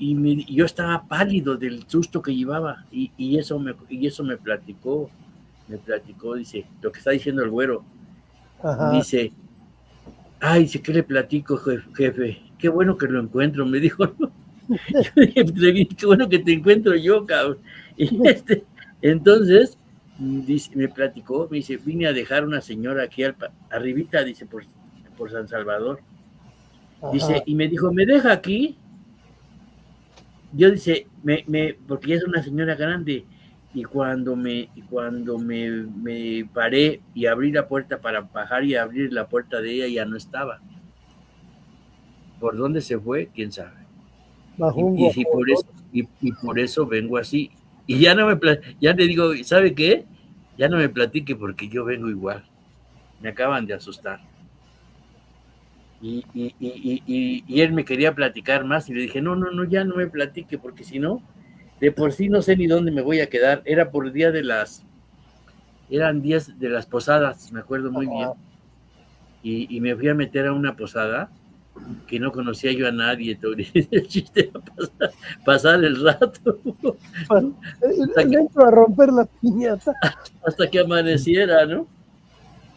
yo estaba pálido del susto que llevaba y eso me platicó, dice, lo que está diciendo el güero. Dice, ¿qué le platico, jefe? Qué bueno que lo encuentro, me dijo, ¿no? Yo dije, qué bueno que te encuentro yo, cabrón. Y entonces, dice, me platicó, me dice, vine a dejar una señora aquí arribita, dice, por San Salvador. Dice, y me dijo, ¿me deja aquí? Yo dice, porque es una señora grande, y cuando me paré y abrí la puerta para bajar y abrir la puerta de ella, ya no estaba. ¿Por dónde se fue? ¿Quién sabe? y por eso vengo así. Y ya ya le digo, ¿sabe qué? Ya no me platique porque yo vengo igual. Me acaban de asustar. Y él me quería platicar más y le dije, no, ya no me platique porque si no, de por sí no sé ni dónde me voy a quedar. Era por día eran días de las posadas, me acuerdo muy bien. Y me fui a meter a una posada que no conocía yo a nadie, el chiste era pasar el rato. Entro a romper la piñata. Hasta que amaneciera, ¿no?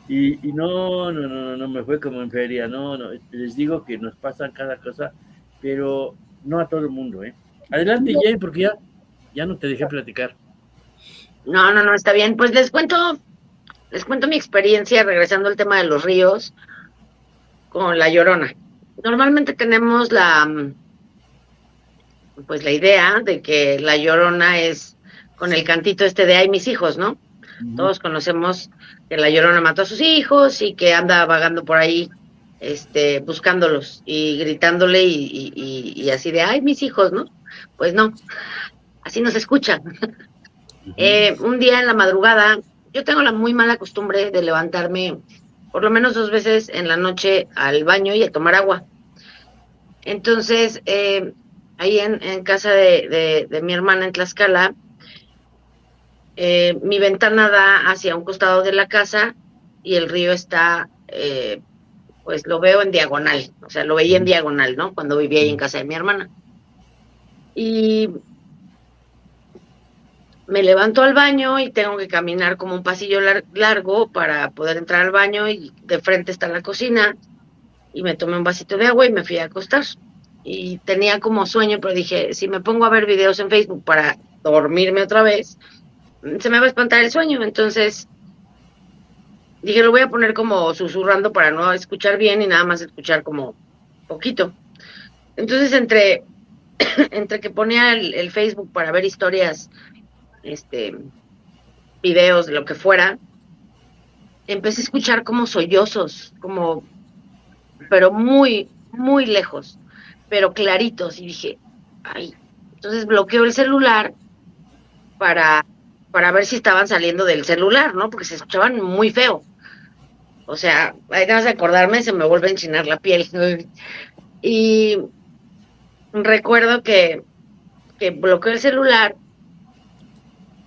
Y no, me fue como en feria, no, les digo que nos pasan cada cosa, pero no a todo el mundo, ¿eh? Adelante, Jay, porque ya no te dejé platicar. No, está bien. Pues les cuento mi experiencia regresando al tema de los ríos con La Llorona. Normalmente tenemos la idea de que La Llorona es con el cantito de ay, mis hijos, ¿no? Uh-huh. Todos conocemos que La Llorona mató a sus hijos y que anda vagando por ahí buscándolos y gritándole y así de ay, mis hijos, ¿no? Pues no, así no se escucha. Uh-huh. Un día en la madrugada, yo tengo la muy mala costumbre de levantarme por lo menos 2 veces en la noche al baño y a tomar agua. Entonces, ahí en casa de mi hermana en Tlaxcala, mi ventana da hacia un costado de la casa y el río está, pues lo veo en diagonal, o sea, lo veía en diagonal, ¿no? Cuando vivía ahí en casa de mi hermana. Y me levanto al baño y tengo que caminar como un pasillo largo para poder entrar al baño y de frente está la cocina y me tomé un vasito de agua y me fui a acostar. Y tenía como sueño, pero dije, si me pongo a ver videos en Facebook para dormirme otra vez, se me va a espantar el sueño. Entonces dije, lo voy a poner como susurrando para no escuchar bien y nada más escuchar como poquito. Entonces entre que ponía el Facebook para ver historias, videos, lo que fuera, empecé a escuchar como sollozos, pero muy, muy lejos, pero claritos, y dije, ay, entonces bloqueo el celular para ver si estaban saliendo del celular, ¿no? Porque se escuchaban muy feo. O sea, hay ganas de acordarme, se me vuelve a enchinar la piel. Y recuerdo que bloqueo el celular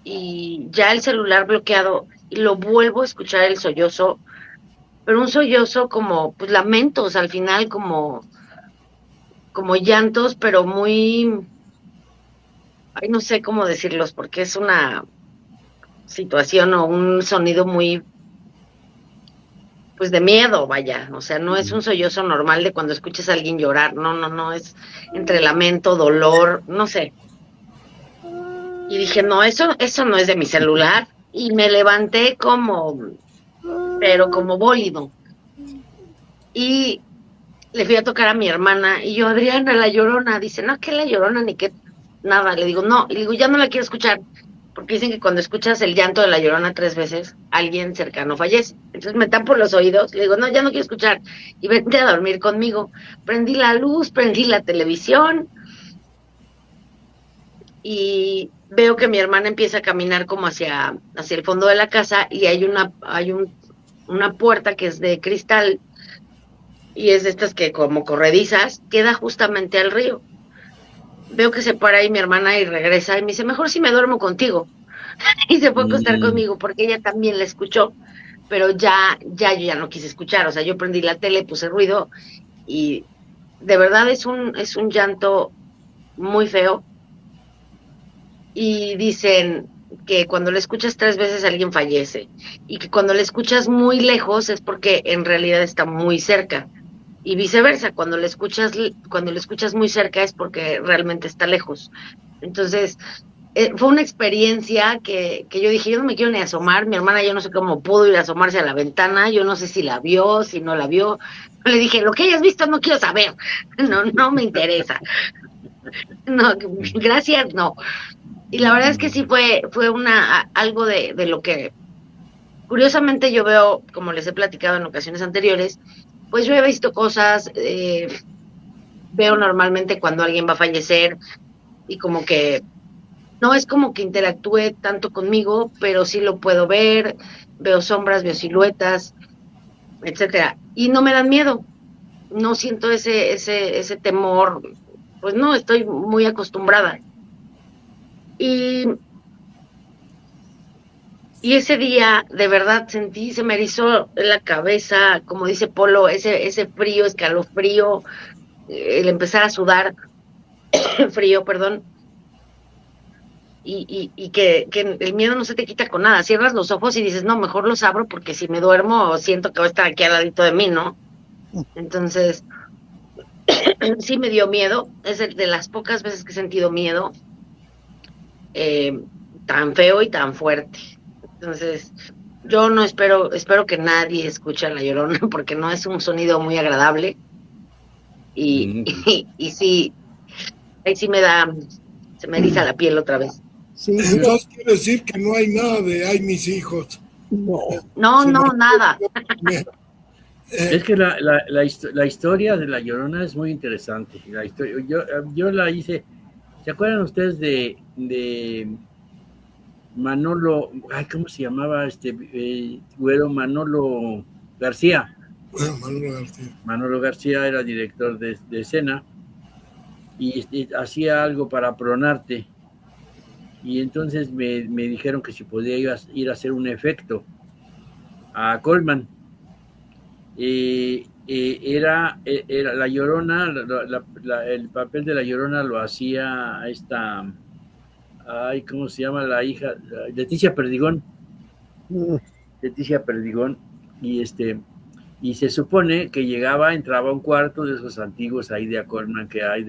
y ya el celular bloqueado y lo vuelvo a escuchar el sollozo, pero un sollozo como, pues lamentos al final, como llantos, pero muy, ay, no sé cómo decirlos, porque es una situación o un sonido muy, pues de miedo, vaya, o sea, no es un sollozo normal de cuando escuchas a alguien llorar, no, es entre lamento, dolor, no sé. Y dije, no, eso no es de mi celular. Y me levanté pero como bólido. Y le fui a tocar a mi hermana. Y yo, Adriana, La Llorona. Dice, no, que La Llorona, ni que nada. Le digo, no. Y le digo, ya no la quiero escuchar. Porque dicen que cuando escuchas el llanto de La Llorona 3 veces, alguien cercano fallece. Entonces me tapo los oídos. Le digo, no, ya no quiero escuchar. Y vente a dormir conmigo. Prendí la luz, prendí la televisión. Y veo que mi hermana empieza a caminar como hacia el fondo de la casa y hay una puerta que es de cristal y es de estas que como corredizas, queda justamente al río. Veo que se para ahí mi hermana y regresa y me dice, mejor si me duermo contigo. Y se fue a acostar conmigo porque ella también la escuchó, pero yo ya no quise escuchar. O sea, yo prendí la tele, puse ruido y de verdad es un llanto muy feo. Y dicen que cuando le escuchas 3 veces alguien fallece y que cuando le escuchas muy lejos es porque en realidad está muy cerca y viceversa, cuando le escuchas muy cerca es porque realmente está lejos. Entonces fue una experiencia que yo dije, yo no me quiero ni asomar. Mi hermana yo no sé cómo pudo ir a asomarse a la ventana, yo no sé si la vio, si no la vio. Le dije, lo que hayas visto no quiero saber, no me interesa. No, gracias, no. Y la verdad es que sí fue algo de lo que curiosamente yo veo, como les he platicado en ocasiones anteriores, pues yo he visto cosas, veo normalmente cuando alguien va a fallecer, y como que no es como que interactúe tanto conmigo, pero sí lo puedo ver, veo sombras, veo siluetas, etcétera, y no me dan miedo, no siento ese temor, pues no, estoy muy acostumbrada. Y, y ese día, de verdad, sentí, se me erizó la cabeza, como dice Polo, ese frío, escalofrío, el empezar a sudar, frío, perdón, y que el miedo no se te quita con nada. Cierras los ojos y dices, no, mejor los abro porque si me duermo siento que va a estar aquí al ladito de mí, ¿no? Entonces, sí me dio miedo. Es de las pocas veces que he sentido miedo tan feo y tan fuerte. Entonces, yo no espero que nadie escuche a La Llorona porque no es un sonido muy agradable. Y sí, ahí sí se me eriza la piel otra vez. Sí, Entonces quiere decir que no hay nada de ay mis hijos. no. No, Sino- nada. Es que la historia de La Llorona es muy interesante. Yo la hice. ¿Se acuerdan ustedes de Manolo? Ay, ¿cómo se llamaba güero? Manolo García. Bueno, Manuel García. Manolo García era director de escena y hacía algo para Pronarte. Y entonces me dijeron que si podía ir a hacer un efecto a Colman. Era La Llorona, el papel de La Llorona lo hacía esta, ay, ¿cómo se llama la hija? Leticia Perdigón. Leticia Perdigón, y se supone que entraba a un cuarto de esos antiguos ahí de Acolman que hay,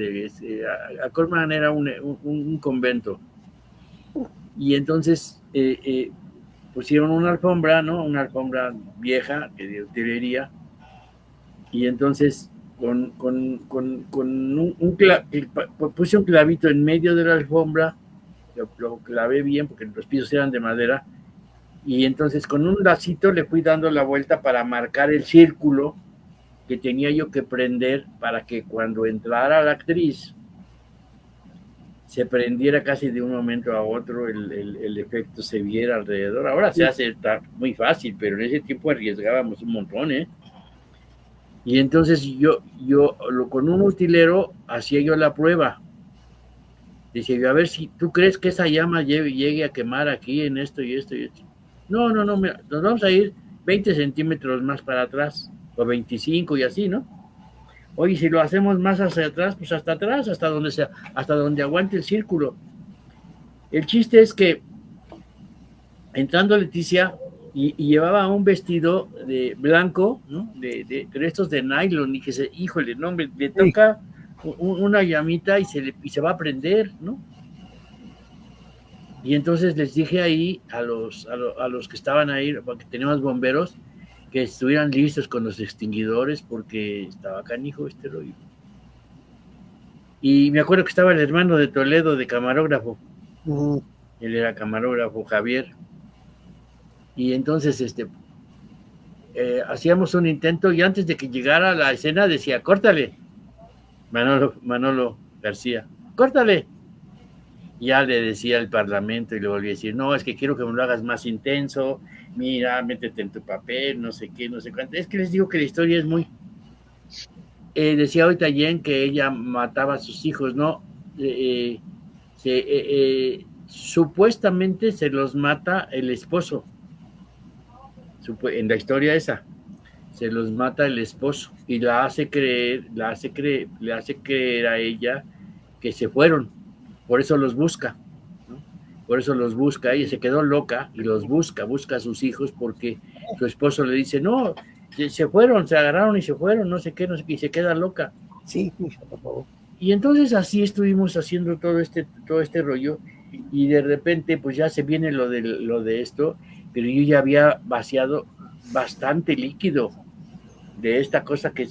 Acolman era un convento, y entonces pusieron una alfombra, ¿no? Una alfombra vieja de utilería, y entonces puse un clavito en medio de la alfombra, lo clavé bien porque los pisos eran de madera, y entonces con un lacito le fui dando la vuelta para marcar el círculo que tenía yo que prender para que cuando entrara la actriz se prendiera casi de un momento a otro, el efecto se viera alrededor. Ahora se hace muy fácil, pero en ese tiempo arriesgábamos un montón, ¿eh? Y entonces yo con un utilero hacía yo la prueba. Decía yo, a ver si tú crees que esa llama llegue a quemar aquí en esto y esto y esto. No, mira, nos vamos a ir 20 centímetros más para atrás, o 25 y así, ¿no? Oye, si lo hacemos más hacia atrás, pues hasta atrás, hasta donde aguante el círculo. El chiste es que entrando Leticia y llevaba un vestido de blanco, ¿no? De estos de nylon, y que híjole, no, le toca una llamita y se va a prender, ¿no? Y entonces les dije ahí a los que estaban ahí, porque teníamos bomberos, que estuvieran listos con los extinguidores porque estaba canijo este rollo. Y me acuerdo que estaba el hermano de Toledo de camarógrafo. Él era camarógrafo, Javier. Y entonces hacíamos un intento y antes de que llegara la escena decía, córtale, Manolo García, córtale. Ya le decía al Parlamento y le volví a decir, no, es que quiero que me lo hagas más intenso, mira, métete en tu papel, no sé qué, no sé cuánto. Es que les digo que la historia es muy... decía ahorita Jen que ella mataba a sus hijos, ¿no? Supuestamente se los mata el esposo. En la historia esa, se los mata el esposo y le hace creer a ella que se fueron. Por eso los busca, ¿no? Por eso los busca, ella se quedó loca y los busca a sus hijos porque su esposo le dice, no, se fueron, se agarraron y se fueron, no sé qué, y se queda loca. Sí, por favor. Y entonces así estuvimos haciendo todo este rollo y de repente pues ya se viene lo de esto, pero yo ya había vaciado bastante líquido de esta cosa que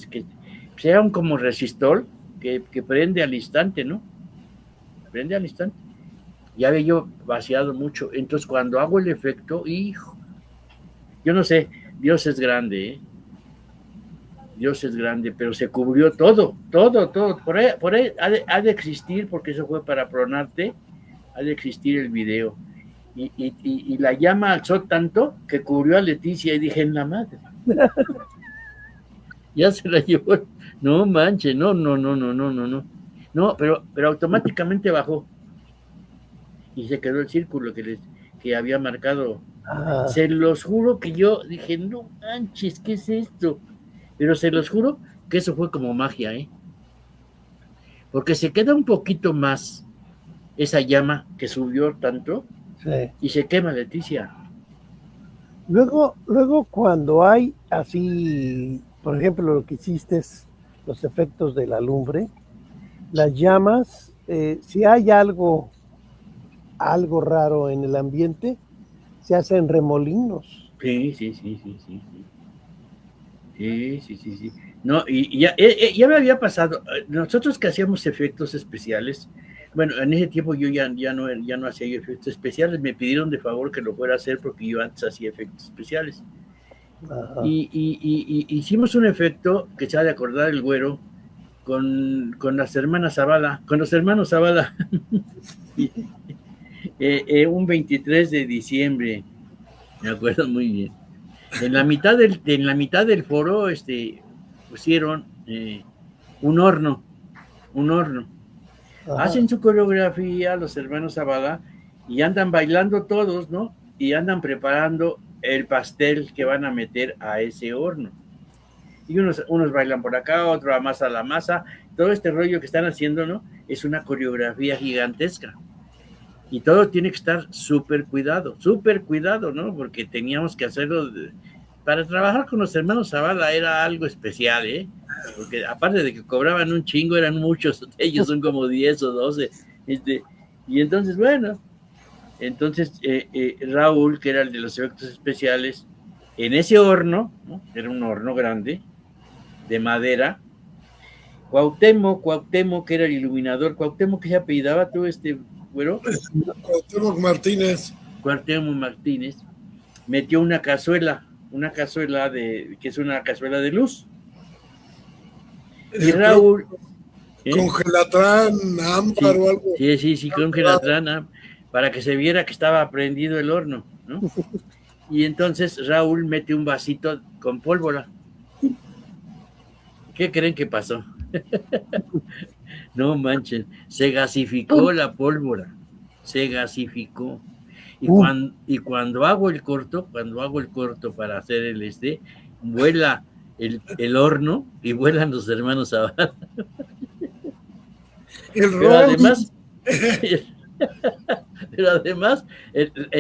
sea un como resistol que prende al instante, ¿no? Prende al instante. Ya había yo vaciado mucho. Entonces, cuando hago el efecto, hijo, yo no sé, Dios es grande, ¿eh? Dios es grande, pero se cubrió todo. Por ahí ha de existir, porque eso fue para Pronarte, ha de existir el video. Y la llama alzó tanto que cubrió a Leticia y dije, en la madre. Ya se la llevó. No manches, no. No, pero automáticamente bajó. Y se quedó el círculo que había marcado. Se los juro que yo dije, no manches, ¿qué es esto? Pero se los juro que eso fue como magia, ¿eh? Porque se queda un poquito más esa llama que subió tanto, sí, y se quema, Leticia. Luego cuando hay así, por ejemplo, lo que hiciste es los efectos de la lumbre, las llamas, si hay algo raro en el ambiente, se hacen remolinos. Sí. Sí. No, y ya me había pasado. Nosotros que hacíamos efectos especiales, bueno, en ese tiempo yo ya no hacía efectos especiales, me pidieron de favor que lo fuera a hacer porque yo antes hacía efectos especiales. Y hicimos un efecto que se ha de acordar el güero con las hermanas Zavala, con los hermanos Zavala. Un 23 de diciembre, me acuerdo muy bien. En la mitad del foro pusieron un horno. Hacen su coreografía los hermanos Zavala y andan bailando todos, ¿no? Y andan preparando el pastel que van a meter a ese horno. Y unos bailan por acá, otro amasa la masa. Todo este rollo que están haciendo, ¿no? Es una coreografía gigantesca. Y todo tiene que estar súper cuidado, ¿no? Porque teníamos que hacerlo. Para trabajar con los hermanos Zavala era algo especial, ¿eh? Porque aparte de que cobraban un chingo, eran muchos, ellos son como 10 o 12. Y entonces, bueno, Raúl, que era el de los efectos especiales, en ese horno, ¿no? Era un horno grande, de madera. Cuauhtémoc, que era el iluminador. Cuauhtémoc, que se apellidaba tú, güero. Cuauhtémoc Martínez, metió una cazuela que es una cazuela de luz. Y Raúl, con gelatrán, ámbar o algo. Sí, con gelatrán, para que se viera que estaba prendido el horno, ¿no? Y entonces Raúl mete un vasito con pólvora. ¿Qué creen que pasó? No manchen, se gasificó la pólvora, se gasificó. Y cuando hago el corto para hacer vuela el horno y vuelan los hermanos Zavala. Pero además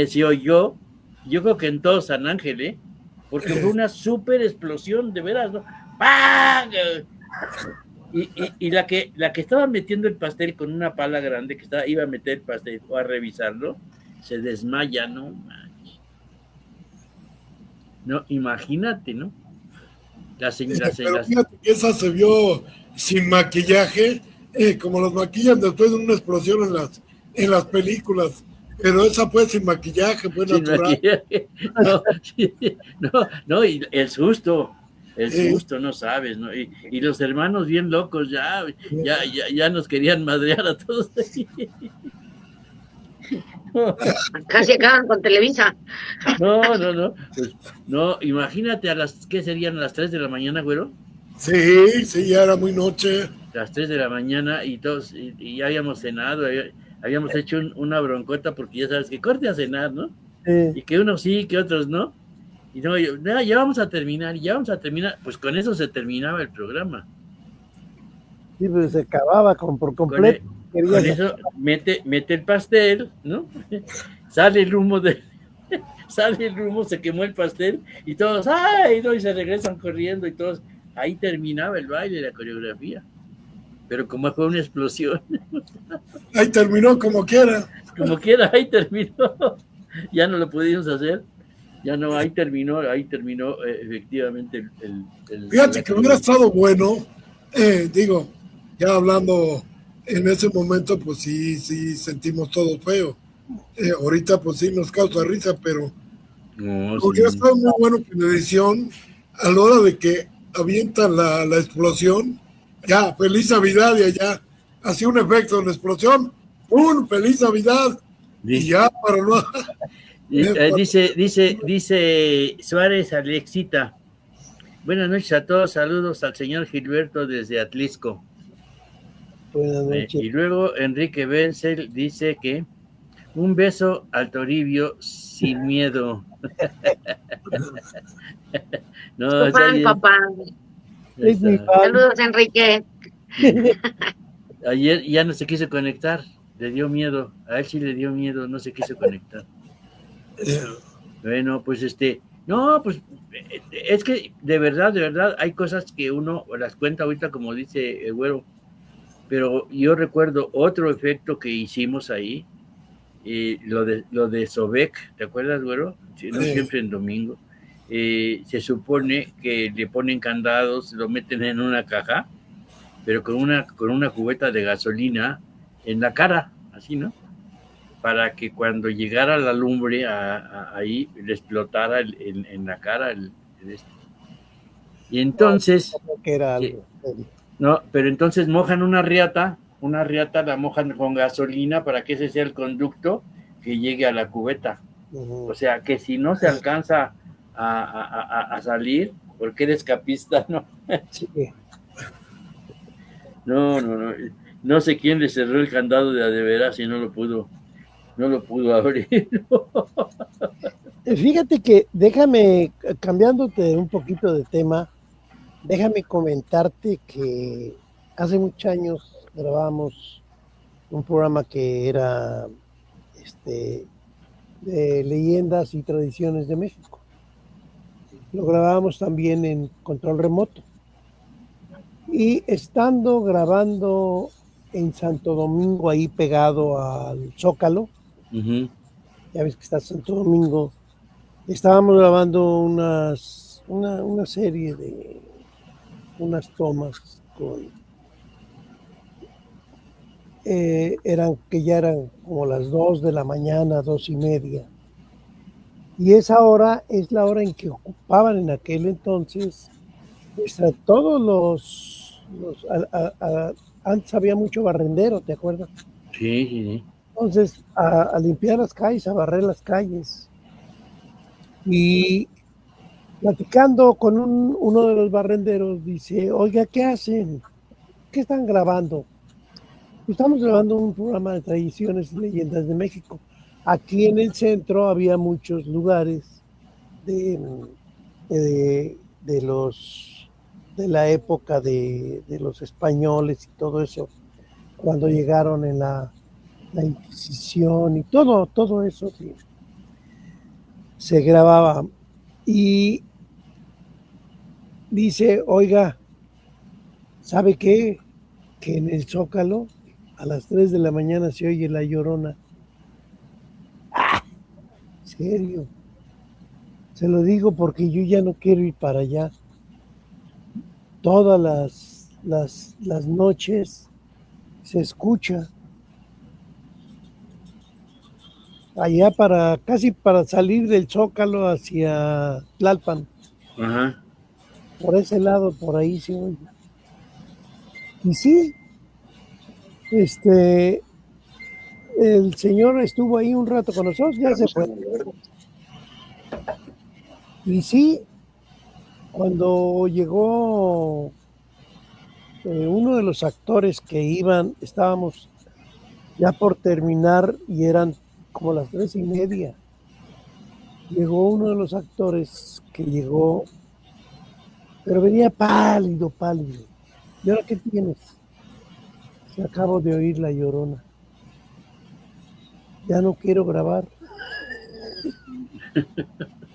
se oyó, yo creo que en todo San Ángel, porque fue una súper explosión, de veras, ¿no? ¡Pam! Y la que estaba metiendo el pastel con una pala grande, que iba a meter el pastel o a revisarlo, se desmaya, no manches. No, imagínate, ¿no? Pero fíjate que esa se vio sin maquillaje, como los maquillan después de una explosión en las películas, pero esa fue sin maquillaje, fue sin natural. Maquillaje. No, y el susto, no sabes, ¿no? Y los hermanos bien locos, ya nos querían madrear a todos. Casi acaban con Televisa. No. Pues, no, imagínate ¿qué serían las 3 de la mañana, güero? Sí, ya era muy noche. Las 3 de la mañana y todos, y ya habíamos cenado, habíamos hecho una broncota porque ya sabes que corte a cenar, ¿no? Y que unos sí, que otros no. Y no, ya vamos a terminar, pues con eso se terminaba el programa. Sí, pero se acababa por completo. Con eso mete el pastel, ¿no? Sale el humo, se quemó el pastel y todos, ¡ay! No, y se regresan corriendo y todos, ahí terminaba el baile, la coreografía. Pero como fue una explosión. Ahí terminó como quiera. Ahí terminó. Ya no lo pudimos hacer. Ya no, ahí terminó efectivamente el Fíjate que hubiera estado bueno, ya hablando en ese momento, pues sí sentimos todo feo. Ahorita pues sí nos causa risa, pero hubiera estado muy bueno que en la edición, a la hora de que avientan la explosión, ya, feliz Navidad, y allá hacía un efecto en la explosión, ¡pum! ¡Feliz Navidad! Y ya, para no... Dice Suárez Alexita. Buenas noches a todos, saludos al señor Gilberto desde Atlisco. Buenas noches. Y luego Enrique Benzel dice que un beso al Toribio sin miedo. No, Su fan, papá. Es mi fan. Saludos, Enrique. Ayer ya no se quiso conectar, le dio miedo, a él sí le dio miedo, no se quiso conectar. Bueno, pues no, pues es que de verdad, hay cosas que uno las cuenta ahorita como dice el güero, pero yo recuerdo otro efecto que hicimos ahí, lo de Sobek, ¿te acuerdas, güero? Sí, no siempre en domingo. Se supone que le ponen candados, lo meten en una caja, pero con una cubeta de gasolina en la cara, así, ¿no? Para que cuando llegara la lumbre ahí le explotara en la cara Y entonces... Que era algo. No, pero entonces mojan una riata la mojan con gasolina para que ese sea el conducto que llegue a la cubeta. O sea, que si no se alcanza a salir, porque eres capista, ¿no? Sí. No sé quién le cerró el candado de veras y no lo pudo abrir. Fíjate que déjame, cambiándote un poquito de tema, déjame comentarte que hace muchos años grabamos un programa que era de leyendas y tradiciones de México. Lo grabábamos también en control remoto. Y estando grabando en Santo Domingo, ahí pegado al Zócalo, ya ves que está Santo Domingo, estábamos grabando una serie de unas tomas que ya eran como las 2 de la mañana, 2:30. Y esa hora es la hora en que ocupaban en aquel entonces todos antes había mucho barrendero, ¿te acuerdas? Sí. Entonces, a limpiar las calles, a barrer las calles. Y platicando con uno de los barrenderos, dice, oiga, ¿qué hacen? ¿Qué están grabando? Estamos grabando un programa de tradiciones y leyendas de México. Aquí en el centro había muchos lugares de la época de los españoles y todo eso, cuando llegaron en la Inquisición y todo eso sí, se grababa. Y dice, oiga, ¿sabe qué? Que en el Zócalo a las 3 de la mañana se oye la Llorona. ¡Ah! ¿En serio? Se lo digo porque yo ya no quiero ir para allá. Todas las noches se escucha. Allá casi para salir del Zócalo hacia Tlalpan. Ajá. Por ese lado, por ahí se oye. Y sí, el señor estuvo ahí un rato con nosotros, ya se fue. Y sí, cuando llegó uno de los actores que estábamos ya por terminar y eran como las 3:30. Llegó uno de los actores que llegó, pero venía pálido. ¿Y ahora qué tienes? Que acabo de oír la Llorona. Ya no quiero grabar.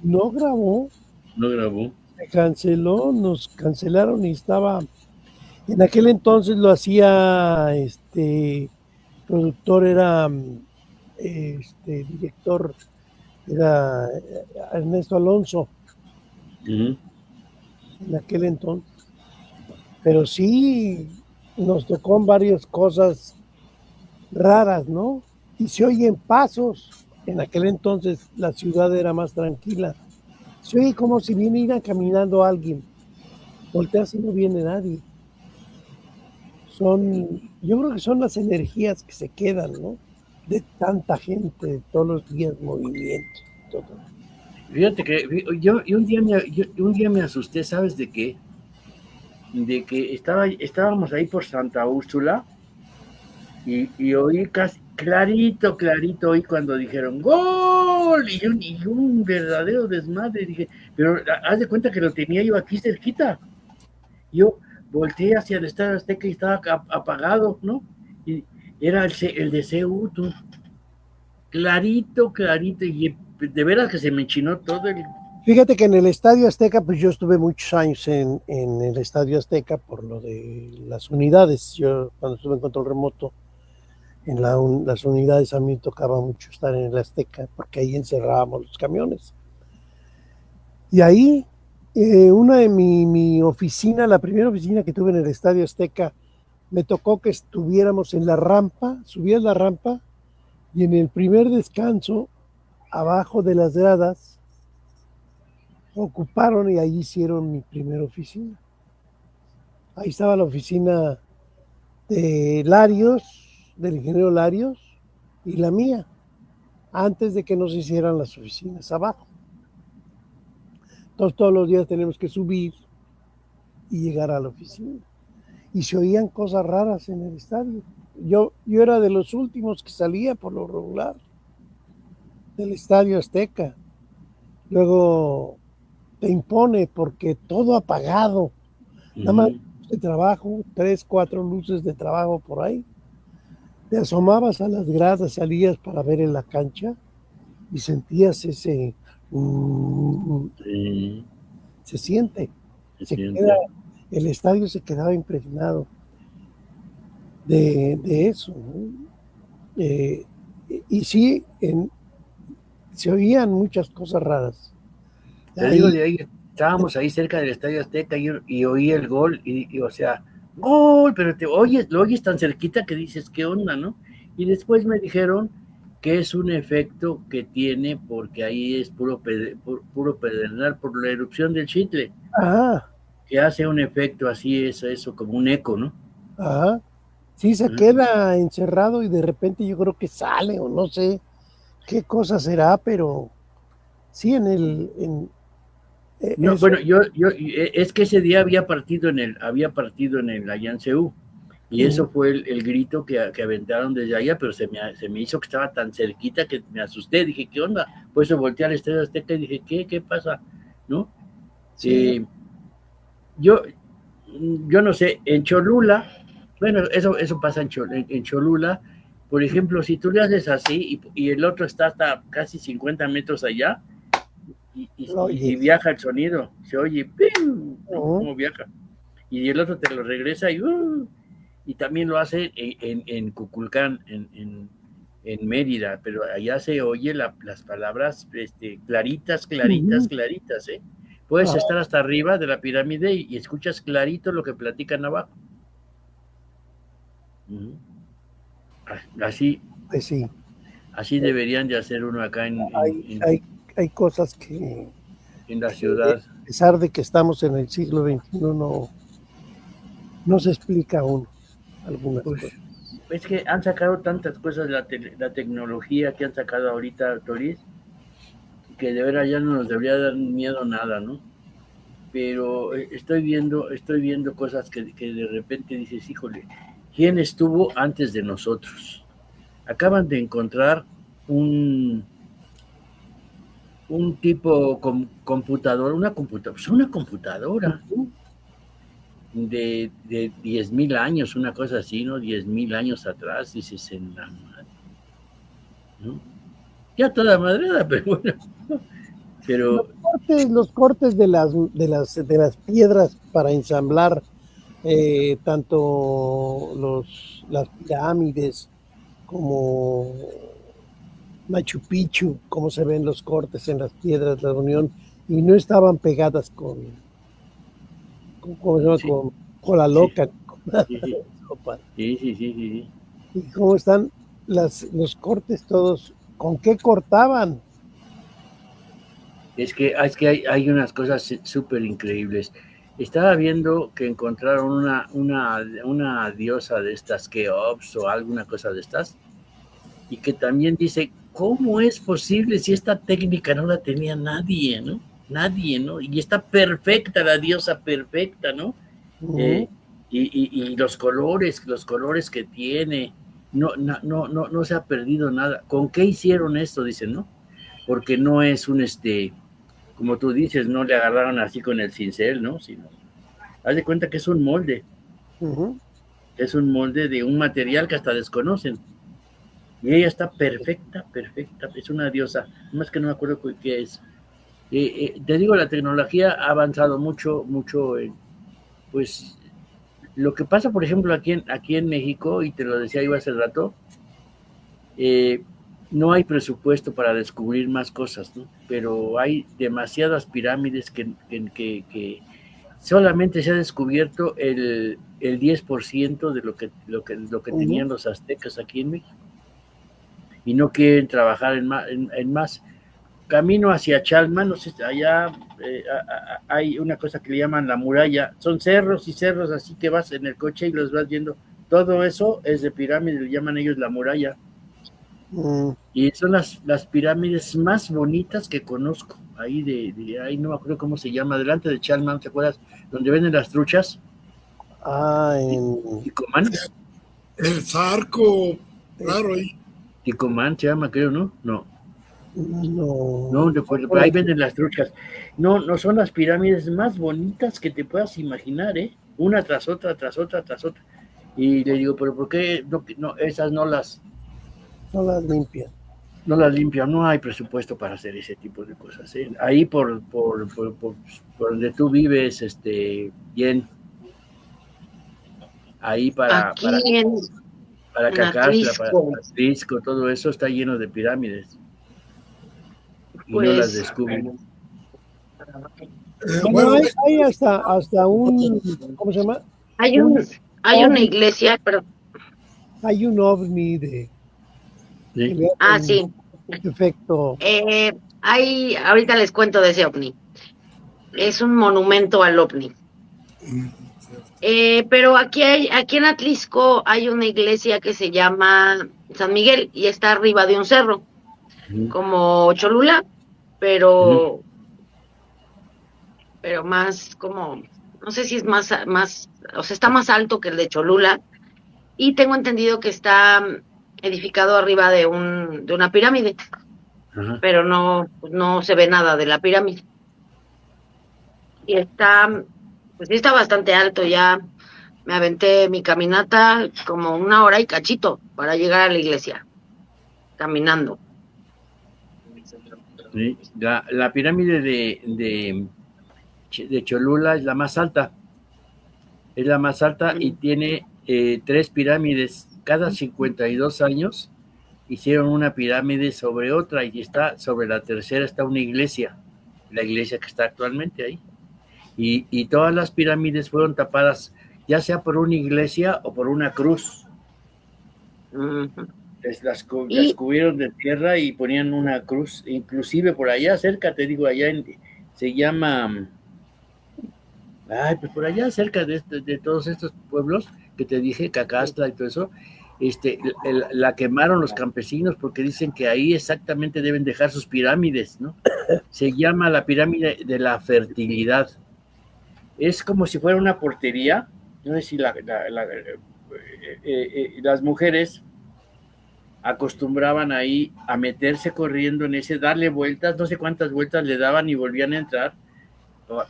No grabó. Se canceló, nos cancelaron y estaba. En aquel entonces lo hacía productor, era director, era Ernesto Alonso. En aquel entonces. Pero sí nos tocó varias cosas raras, ¿no? Y se oyen pasos. En aquel entonces la ciudad era más tranquila. Se oye como si viniera caminando alguien. volteas y no viene nadie. Yo creo que son las energías que se quedan, ¿no? De tanta gente, de todos los días, movimientos, todo. Fíjate que un día me asusté, ¿sabes de qué? De que estábamos ahí por Santa Úrsula y oí casi clarito, oí cuando dijeron ¡Gol! Y un verdadero desmadre. Dije, pero haz de cuenta que lo tenía yo aquí cerquita. Yo volteé hacia el Estadio Azteca y estaba apagado, ¿no? Y era el de CU, tú. Clarito, y de veras que se me enchinó todo el... Fíjate que en el Estadio Azteca, pues yo estuve muchos años en el Estadio Azteca por lo de las unidades. Yo cuando estuve en control remoto, las unidades a mí tocaba mucho estar en el Azteca porque ahí encerrábamos los camiones. Y ahí, una de mi oficina, la primera oficina que tuve en el Estadio Azteca, me tocó que estuviéramos en la rampa, subías la rampa y en el primer descanso, abajo de las gradas, ocuparon y ahí hicieron mi primera oficina. Ahí estaba la oficina de Larios, del ingeniero Larios, y la mía, antes de que nos hicieran las oficinas abajo. Entonces todos los días tenemos que subir y llegar a la oficina. Y se oían cosas raras en el estadio. Yo era de los últimos que salía por lo regular del Estadio Azteca. Luego te impone porque todo apagado. Nada más de trabajo, 3, 4 luces de trabajo por ahí. Te asomabas a las gradas, salías para ver en la cancha y sentías ese... se siente. El estadio se quedaba impregnado de eso, ¿no? Y sí, se oían muchas cosas raras. Te digo, de ahí estábamos ahí cerca del Estadio Azteca y oí el gol y o sea, gol, pero lo oyes tan cerquita que dices, ¿qué onda, no? Y después me dijeron que es un efecto que tiene porque ahí es puro pedernal por la erupción del Chitle. Ajá. Que hace un efecto así, eso como un eco, ¿no? Ajá. Sí, se queda encerrado y de repente yo creo que sale o no sé qué cosa será, pero sí no, bueno, es que ese día había partido en el allá en CU, y eso fue el grito que aventaron desde allá, pero se me hizo que estaba tan cerquita que me asusté, dije, ¿qué onda? Por eso volteé al Estadio Azteca y dije, ¿qué pasa? ¿No? Sí. Yo no sé, en Cholula, bueno, eso pasa en Cholula, por ejemplo, si tú le haces así y el otro está hasta casi 50 metros allá y viaja el sonido, se oye, ¡pim! ¿Cómo viaja? Y el otro te lo regresa y también lo hace en Cuculcán, en Mérida, pero allá se oye las palabras claritas, ¿eh? Puedes estar hasta arriba de la pirámide y escuchas clarito lo que platican abajo. Así, pues sí. Así deberían de hacer uno acá hay cosas que en la ciudad. A pesar de que estamos en el siglo XXI, no se explica uno algunas cosas. Es que han sacado tantas cosas la tecnología que han sacado ahorita, Toris, que de veras ya no nos debería dar miedo nada, ¿no? Pero estoy viendo cosas que de repente dices, híjole, ¿quién estuvo antes de nosotros? Acaban de encontrar un tipo computador, una computadora de 10,000 años, una cosa así, ¿no? 10,000 años atrás, dices, en la madre, ¿no? Ya toda madreada, pero bueno. Pero los cortes de las piedras para ensamblar tanto las pirámides como Machu Picchu, como se ven los cortes en las piedras de la Unión, y no estaban pegadas con la loca. Sí. Y cómo están los cortes todos, ¿con qué cortaban? Es que hay unas cosas súper increíbles. Estaba viendo que encontraron una diosa de estas, Keops o alguna cosa de estas, y que también dice, ¿cómo es posible si esta técnica no la tenía nadie, ¿no? Nadie, ¿no? Y está perfecta, la diosa perfecta, ¿no? Y los colores que tiene, no se ha perdido nada. ¿Con qué hicieron esto? Dicen, ¿no? Porque no es como tú dices, no le agarraron así con el cincel, ¿no? Sino, haz de cuenta que es un molde. Es un molde de un material que hasta desconocen. Y ella está perfecta, es una diosa, más que no me acuerdo qué es. Te digo, la tecnología ha avanzado mucho, pues, lo que pasa, por ejemplo, aquí en México, y te lo decía yo hace rato, no hay presupuesto para descubrir más cosas, ¿no? Pero hay demasiadas pirámides que solamente se ha descubierto el 10% de lo que tenían los aztecas aquí en México. Y no quieren trabajar en más. Camino hacia Chalma, no sé, allá hay una cosa que le llaman la muralla. Son cerros y cerros, así que vas en el coche y los vas viendo. Todo eso es de pirámides, le llaman ellos la muralla. Y son las pirámides más bonitas que conozco. Ahí ahí no me acuerdo cómo se llama, delante de Chalma, ¿te acuerdas? Donde venden las truchas. En Ticomán. El Zarco, claro, ahí. Ticomán se llama, creo, ¿no? No recuerdo, pero ahí venden las truchas. No son las pirámides más bonitas que te puedas imaginar, ¿eh? Una tras otra. Y le digo, ¿pero por qué no esas no las limpian? No las limpian, no hay presupuesto para hacer ese tipo de cosas, ¿eh? Ahí por donde tú vives, bien, ahí para Cacastra, para Atlisco, todo eso está lleno de pirámides. Y no las descubren. Bueno, hay hasta un, ¿cómo se llama? Hay una iglesia, pero hay un ovni de ¿sí? Sí. Efecto. Ahorita les cuento de ese ovni. Es un monumento al ovni. Pero aquí en Atlisco hay una iglesia que se llama San Miguel y está arriba de un cerro, como Cholula, pero más como, no sé si es más, o sea, está más alto que el de Cholula, y tengo entendido que está edificado arriba de una pirámide, pero no se ve nada de la pirámide. Y pues sí está bastante alto. Ya me aventé mi caminata como 1 hora y cachito para llegar a la iglesia, caminando. Sí, la pirámide de Cholula es la más alta. Es la más alta y tiene 3 pirámides. Cada 52 años hicieron una pirámide sobre otra y sobre la tercera está una iglesia, la iglesia que está actualmente ahí. Y todas las pirámides fueron tapadas, ya sea por una iglesia o por una cruz. Las cubrieron de tierra y ponían una cruz, inclusive por allá cerca, te digo, se llama, pues por allá cerca de todos estos pueblos que te dije, Cacastra y todo eso, la quemaron los campesinos porque dicen que ahí exactamente deben dejar sus pirámides, ¿no? Se llama la pirámide de la fertilidad. Es como si fuera una portería. No sé si las mujeres acostumbraban ahí a meterse corriendo en ese, darle vueltas, no sé cuántas vueltas le daban y volvían a entrar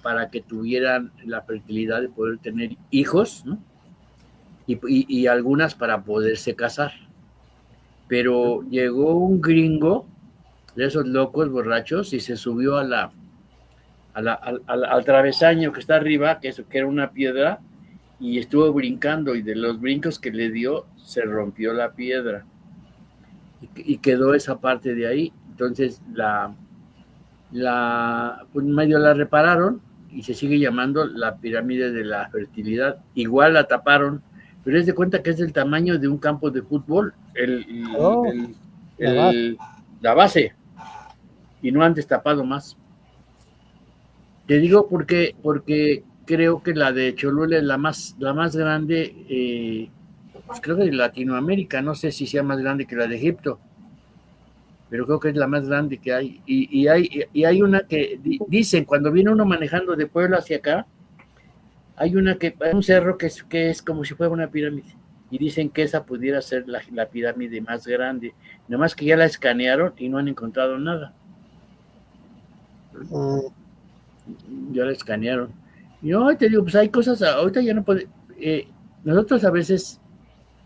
para que tuvieran la fertilidad de poder tener hijos, ¿no? Y algunas para poderse casar. Pero llegó un gringo de esos locos borrachos y se subió al travesaño que está arriba, que era una piedra, y estuvo brincando, y de los brincos que le dio se rompió la piedra y quedó esa parte de ahí. Entonces pues medio la repararon y se sigue llamando la pirámide de la fertilidad. Igual la taparon, pero es de cuenta que es del tamaño de un campo de fútbol, la base, y no han destapado más. Te digo porque creo que la de Cholula es la más grande, pues creo que de Latinoamérica, no sé si sea más grande que la de Egipto, pero creo que es la más grande que hay. Y hay una que dicen, cuando viene uno manejando de Puebla hacia acá, hay un cerro que es como si fuera una pirámide. Y dicen que esa pudiera ser la pirámide más grande. Nomás que ya la escanearon y no han encontrado nada. Ya la escanearon. Y yo te digo, pues hay cosas, ahorita ya no puede. Nosotros a veces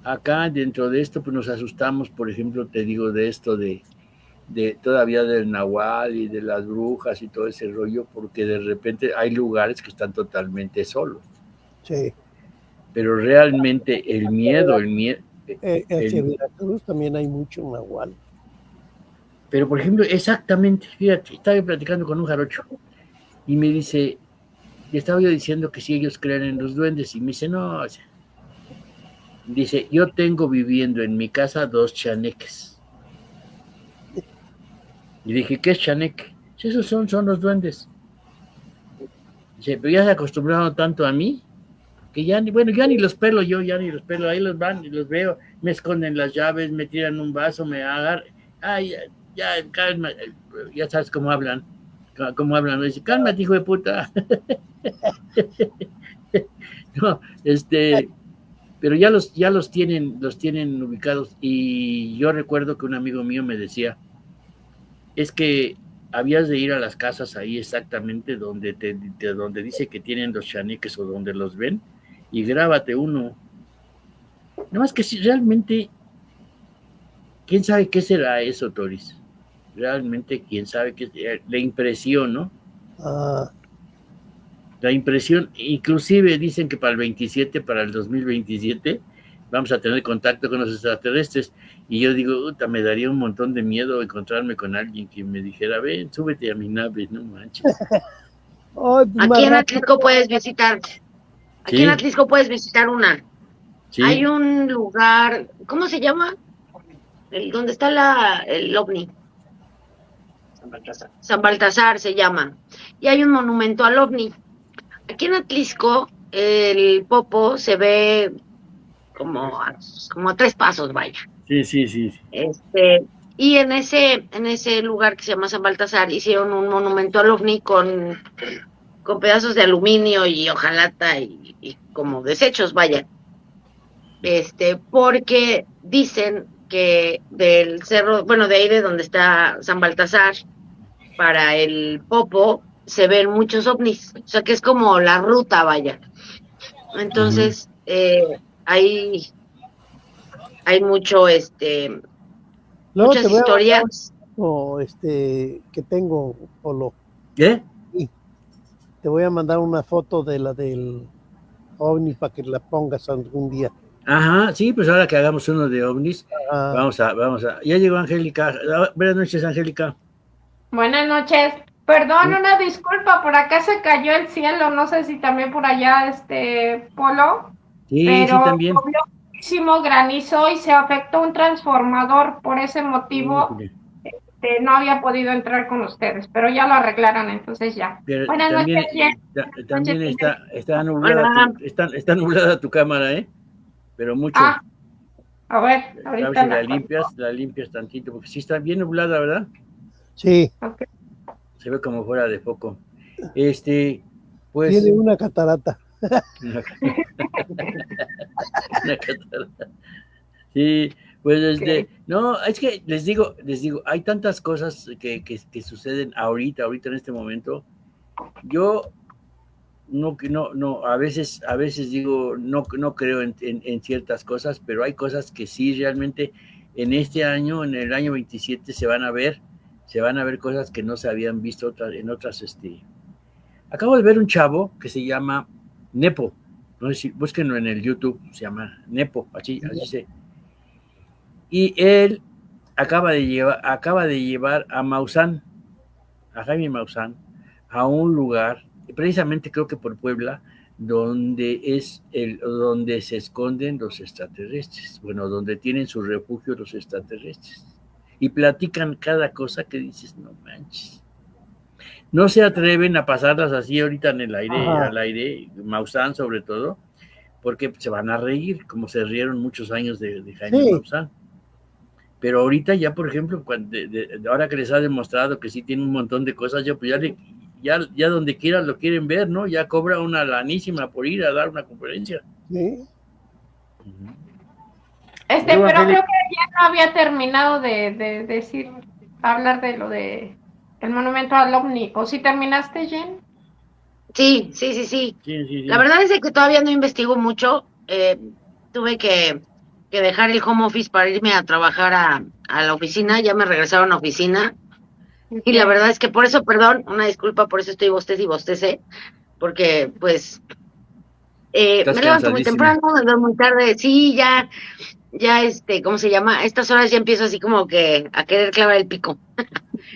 acá dentro de esto, pues nos asustamos, por ejemplo, te digo de esto de todavía del nahual y de las brujas y todo ese rollo, porque de repente hay lugares que están totalmente solos. Sí. Pero realmente el miedo, Hacia Veracruz también hay mucho nahual. Pero por ejemplo, exactamente, fíjate, estaba platicando con un jarocho y me dice, le estaba yo diciendo que si ellos creen en los duendes, y me dice, no, o sea, dice, yo tengo viviendo en mi casa 2 chaneques. Y dije, ¿qué es chaneque? Esos son los duendes. Dice, pero ya se acostumbraron tanto a mí que ya ni los pelo yo, ya ni los pelo, ahí los van y los veo, me esconden las llaves, me tiran un vaso, me agarran, ay, ya, calma, ya sabes cómo hablan, me dice, cálmate, hijo de puta. No, pero ya los tienen ubicados, y yo recuerdo que un amigo mío me decía, es que habías de ir a las casas ahí exactamente donde donde dice que tienen los chaneques o donde los ven, y grábate uno. No más que si realmente, ¿quién sabe qué será eso, Toris? Realmente, ¿quién sabe qué será? La impresión, ¿no? La impresión, inclusive dicen que para el 2027, vamos a tener contacto con los extraterrestres, y yo digo, puta, me daría un montón de miedo encontrarme con alguien que me dijera, ven, súbete a mi nave, no manches. Aquí en Atlisco puedes visitar. Aquí en Atlisco puedes visitar una. Sí. Hay un lugar, ¿cómo se llama? Donde está el ovni. San Baltasar se llama. Y hay un monumento al ovni. Aquí en Atlisco, el Popo se ve como a 3 pasos, vaya. Sí. Y en ese lugar que se llama San Baltasar hicieron un monumento al ovni con pedazos de aluminio y hojalata y como desechos, vaya. Porque dicen que del cerro, bueno, de ahí de donde está San Baltasar, para el Popo, se ven muchos ovnis, o sea que es como la ruta, vaya. Entonces, hay mucho, muchas historias. Que tengo, Polo. ¿Qué? Sí. Te voy a mandar una foto de la del ovni para que la pongas algún día. Ajá, sí, pues ahora que hagamos uno de ovnis, vamos a. Ya llegó Angélica. Buenas noches, Angélica. Buenas noches. Perdón, una disculpa, por acá se cayó el cielo, no sé si también por allá, Polo. Sí, pero sí, también. Llovió muchísimo granizo y se afectó un transformador, por ese motivo no había podido entrar con ustedes, pero ya lo arreglaron, entonces ya. Pero buenas también, noches. También está nublada, está nublada tu cámara, pero mucho. A ver, ahorita si la limpias tantito, porque sí está bien nublada, ¿verdad? Sí. Okay. Se ve como fuera de foco. Pues tiene una catarata. Una catarata. Sí, pues no, es que les digo, hay tantas cosas que suceden ahorita en este momento. Yo no, a veces digo, no creo en ciertas cosas, pero hay cosas que sí realmente en este año, en el año 27, se van a ver cosas que no se habían visto en otras. Acabo de ver un chavo que se llama Nepo, no sé si búsquenlo en el YouTube, se llama Nepo, así se. Y él acaba de llevar a Maussan, a Jaime Maussan, a un lugar, precisamente creo que por Puebla, donde se esconden los extraterrestres, bueno, donde tienen su refugio los extraterrestres, y platican cada cosa que dices, no manches. no se atreven a pasarlas así ahorita en el aire, Ajá. al aire, Maussan sobre todo, porque se van a reír, como se rieron muchos años de Jaime Sí. Maussan. Pero ahorita ya, por ejemplo, ahora que les ha demostrado que sí tiene un montón de cosas, pues ya donde quiera lo quieren ver, ¿no? Ya cobra una lanísima por ir a dar una conferencia. Sí. Pero creo que ya no había terminado de decir, hablar de lo de el monumento al OVNI. ¿O si terminaste, Jen? Sí. Sí. La verdad es que todavía no investigo mucho. Tuve que dejar el home office para irme a trabajar a la oficina. Ya me regresaron a oficina. Y la verdad es que por eso, perdón, una disculpa, por eso estoy bostece, porque pues me levanto muy temprano, me duermo muy tarde. Sí, ya, ¿cómo se llama? A estas horas ya empiezo así como que a querer clavar el pico.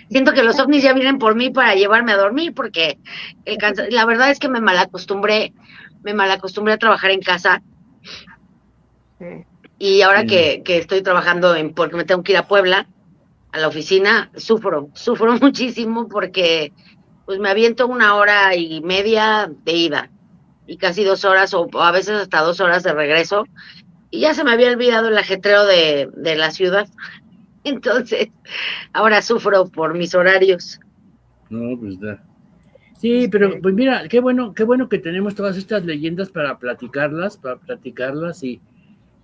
Siento que los ovnis ya vienen por mí para llevarme a dormir, porque la verdad es que me malacostumbré a trabajar en casa. Y ahora que estoy trabajando porque me tengo que ir a Puebla, a la oficina, sufro muchísimo porque pues me aviento 1 hora y media de ida y casi 2 horas o a veces hasta 2 horas de regreso, y ya se me había olvidado el ajetreo de la ciudad. Entonces, ahora sufro por mis horarios. No, pues da. Sí, pero pues mira, qué bueno que tenemos todas estas leyendas para platicarlas y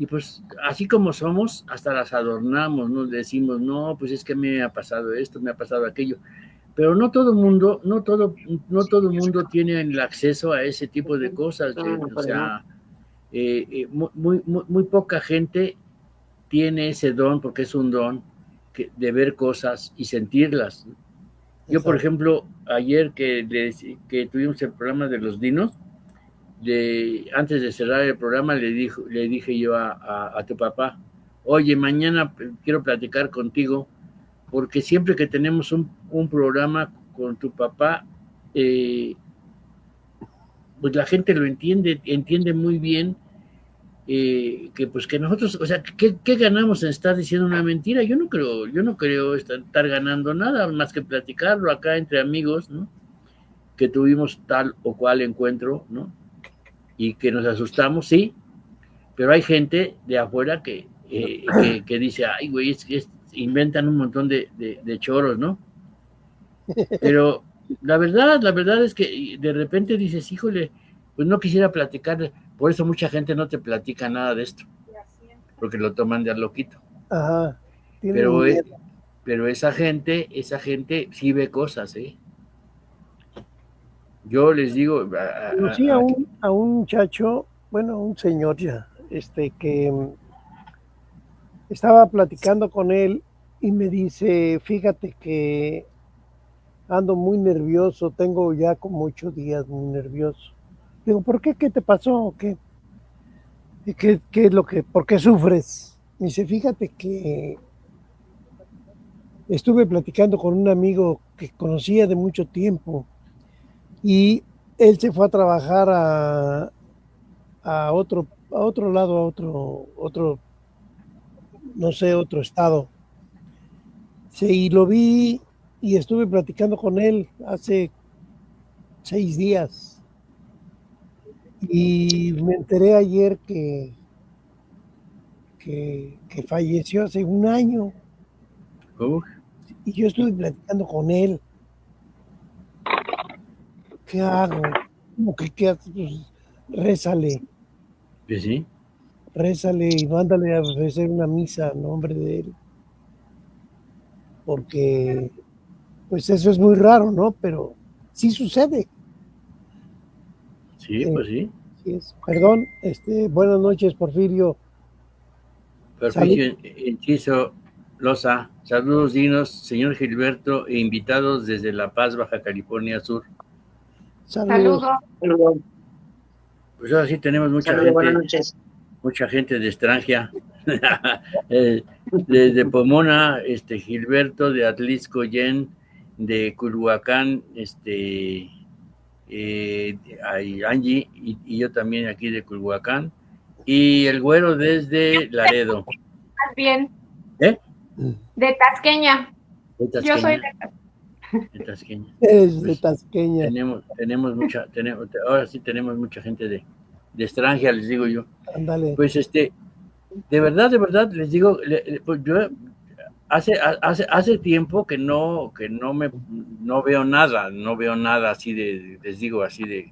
pues así como somos, hasta las adornamos, nos decimos, no, pues es que me ha pasado esto, me ha pasado aquello, pero no todo mundo tiene el acceso a ese tipo de cosas, o sea, muy poca gente tiene ese don, porque es un don, de ver cosas y sentirlas. Yo, por ejemplo, ayer que tuvimos el programa de los dinos, antes de cerrar el programa le dije yo a tu papá, oye, mañana quiero platicar contigo, porque siempre que tenemos un programa con tu papá, pues la gente lo entiende muy bien, que pues que nosotros, o sea, ¿qué ganamos en estar diciendo una mentira? Yo no creo estar ganando nada más que platicarlo acá entre amigos, ¿no? Que tuvimos tal o cual encuentro, ¿no? Y que nos asustamos, sí, pero hay gente de afuera que dice, ay, güey, inventan un montón de choros, ¿no? Pero la verdad es que de repente dices, híjole, pues no quisiera platicar, por eso mucha gente no te platica nada de esto, porque lo toman de a loquito. Ajá. Pero esa gente sí ve cosas, ¿eh? Yo les digo... Conocí a un muchacho, bueno, un señor ya, que estaba platicando con él y me dice, fíjate que ando muy nervioso, tengo ya como 8 días muy nervioso. Digo, ¿por qué? ¿Qué te pasó? ¿Qué es lo que, por qué sufres? Me dice, fíjate que estuve platicando con un amigo que conocía de mucho tiempo y él se fue a trabajar a otro lado, otro, no sé, otro estado. Sí, y lo vi y estuve platicando con él hace 6 días. Y me enteré ayer que falleció hace 1 año. Y yo estuve platicando con él. ¿Qué hago? ¿Cómo que qué haces? Pues, rézale. ¿Sí? Sí. Rézale y mándale a ofrecer una misa en nombre de él. Porque, pues eso es muy raro, ¿no? Pero sí sucede. Sí, pues sí. Sí es. Perdón, buenas noches, Porfirio. Porfirio Enciso Loza, saludos dinos, señor Gilberto, e invitados desde La Paz, Baja California Sur. Saludos. Pues ahora sí tenemos mucha gente de extranjera. Desde Pomona, Gilberto, de Atlisco, Yen, de Culhuacán, hay Angie y yo también aquí de Culhuacán, y el güero desde Laredo. Bien. ¿Eh? De Tasqueña. Yo soy de de Tasqueña. Es de Pues, Tasqueña. ahora sí tenemos mucha gente de extranjera, les digo yo. Ándale. Pues de verdad, les digo, pues yo hace tiempo que no veo nada así les digo, así de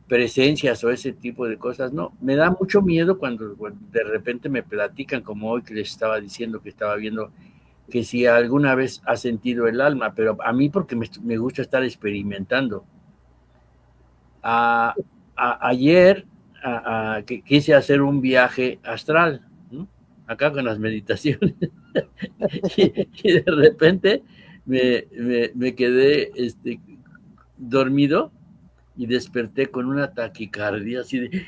presencias o ese tipo de cosas, no, me da mucho miedo cuando de repente me platican, como hoy que les estaba diciendo que estaba viendo, que si alguna vez ha sentido el alma, pero a mí porque me gusta estar experimentando. Ayer que quise hacer un viaje astral, ¿no? Acá con las meditaciones, y de repente me quedé dormido y desperté con una taquicardia así de...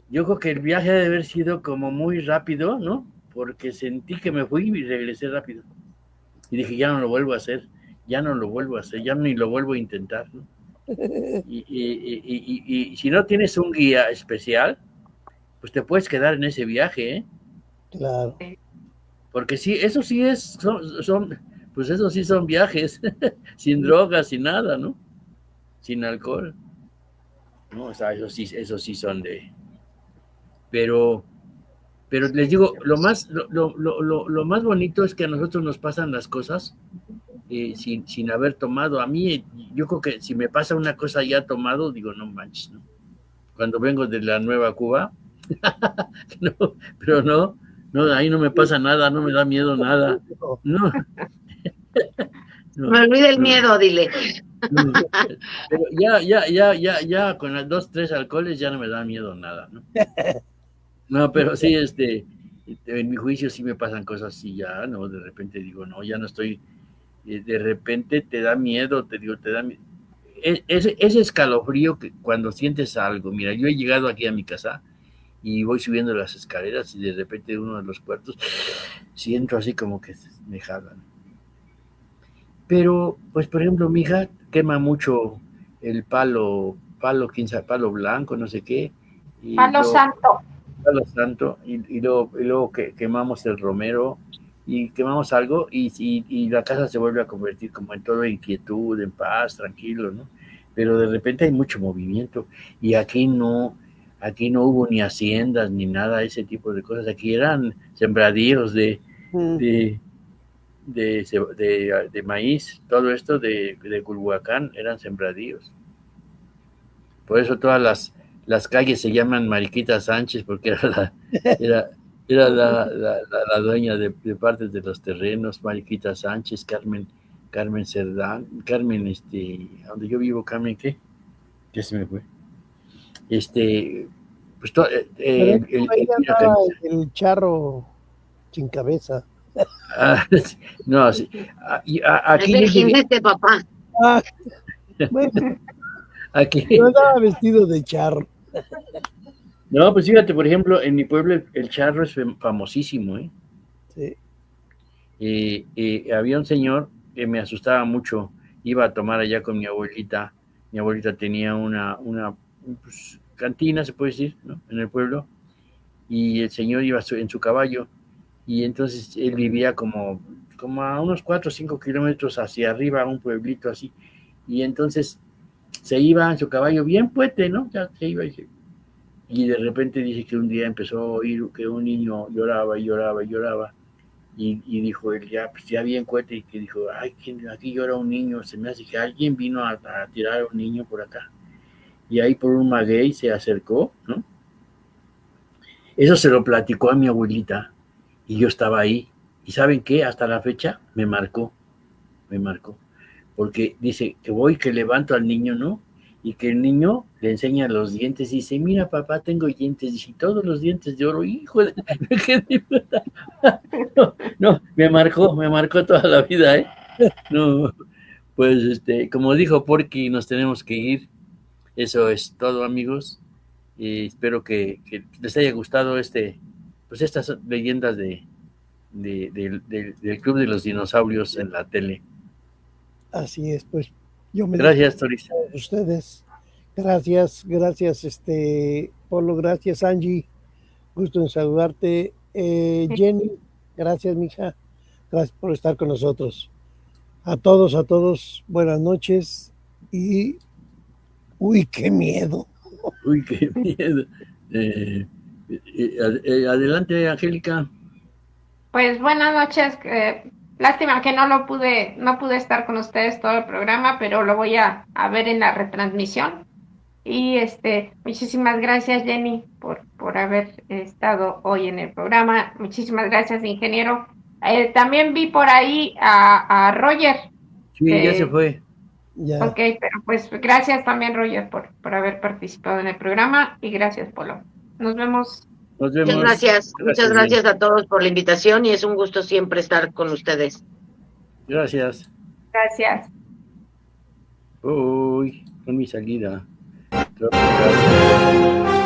Yo creo que el viaje debe haber sido como muy rápido, ¿no? Porque sentí que me fui y regresé rápido. Y dije, ya no lo vuelvo a hacer, ya no lo vuelvo a hacer, ya ni lo vuelvo a intentar, ¿no? Y si no tienes un guía especial, pues te puedes quedar en ese viaje, ¿eh? Claro. Porque sí, eso sí pues eso sí son viajes, sin drogas, sin nada, ¿no? Sin alcohol. No, o sea, eso sí son pero les digo, lo más bonito es que a nosotros nos pasan las cosas sin haber tomado. A mí, yo creo que si me pasa una cosa ya tomado, digo, no manches, ¿no? Cuando vengo de la Nueva Cuba, no, pero no, ahí no me pasa nada, no me da miedo nada, no. Me olvida el miedo, dile. No, pero ya, con las 2, 3 alcoholes ya no me da miedo nada, ¿no? No, pero sí, en mi juicio sí me pasan cosas así ya, ¿no? De repente digo, no, ya no estoy, de repente te da miedo, te da miedo. Ese escalofrío que cuando sientes algo, mira, yo he llegado aquí a mi casa y voy subiendo las escaleras y de repente uno de los cuartos siento así como que me jalan. Pero, pues, por ejemplo, mi hija quema mucho el palo blanco, no sé qué. Palo santo. Palo santo, y luego quemamos el romero y quemamos algo y la casa se vuelve a convertir como en todo inquietud, en paz, tranquilo, ¿no? Pero de repente hay mucho movimiento y aquí no hubo ni haciendas ni nada, ese tipo de cosas. Aquí eran sembradíos de maíz, todo esto de Culhuacán eran sembradíos. Por eso todas las calles se llaman Mariquita Sánchez, porque era la dueña de partes de los terrenos, Mariquita Sánchez, Carmen Cerdán, Carmen, donde yo vivo, Carmen, ¿qué? ¿Qué se me fue? Pues el charro sin cabeza. No, sí. Aquí es el jinete, papá. Bueno, aquí. Yo andaba vestido de charro. No, pues fíjate, por ejemplo, en mi pueblo el charro es famosísimo, ¿eh? Sí. Había un señor que me asustaba mucho, iba a tomar allá con mi abuelita tenía una pues, cantina, se puede decir, ¿no? En el pueblo, y el señor iba en su caballo, y entonces él vivía como a unos 4 o 5 kilómetros hacia arriba, a un pueblito así, y entonces se iba en su caballo bien puete, ¿no? Ya se iba y de repente dice que un día empezó a oír que un niño lloraba y dijo él, pues ya bien cuete, y que dijo, ay, aquí llora un niño, se me hace que alguien vino a tirar a un niño por acá, y ahí por un maguey se acercó, ¿no? Eso se lo platicó a mi abuelita, y yo estaba ahí, y ¿saben qué? Hasta la fecha me marcó, porque dice que voy, que levanto al niño, ¿no? Y que el niño le enseña los dientes y dice, mira papá, tengo dientes, y todos los dientes de oro, hijo de... No, me marcó toda la vida, ¿eh? No, pues como dijo Porky, nos tenemos que ir. Eso es todo, amigos. Y espero que les haya gustado pues estas leyendas del Club de los Dinosaurios en la tele. Así es, pues yo me Gracias, Toris. Ustedes, gracias, Polo, gracias, Angie, gusto en saludarte. Jenny, gracias, mija, gracias por estar con nosotros. A todos, buenas noches y uy, qué miedo. Uy, qué miedo. Adelante, Angélica. Pues buenas noches. Lástima que no pude estar con ustedes todo el programa, pero lo voy a ver en la retransmisión. Y muchísimas gracias, Jenny, por haber estado hoy en el programa. Muchísimas gracias, ingeniero. También vi por ahí a Roger. Sí, ya se fue. Ya. Ok, pero pues gracias también, Roger, por haber participado en el programa, y gracias, Polo. Nos vemos. Nos vemos. Muchas gracias a todos por la invitación y es un gusto siempre estar con ustedes. Gracias. Gracias. Uy, con mi salida. Tropical.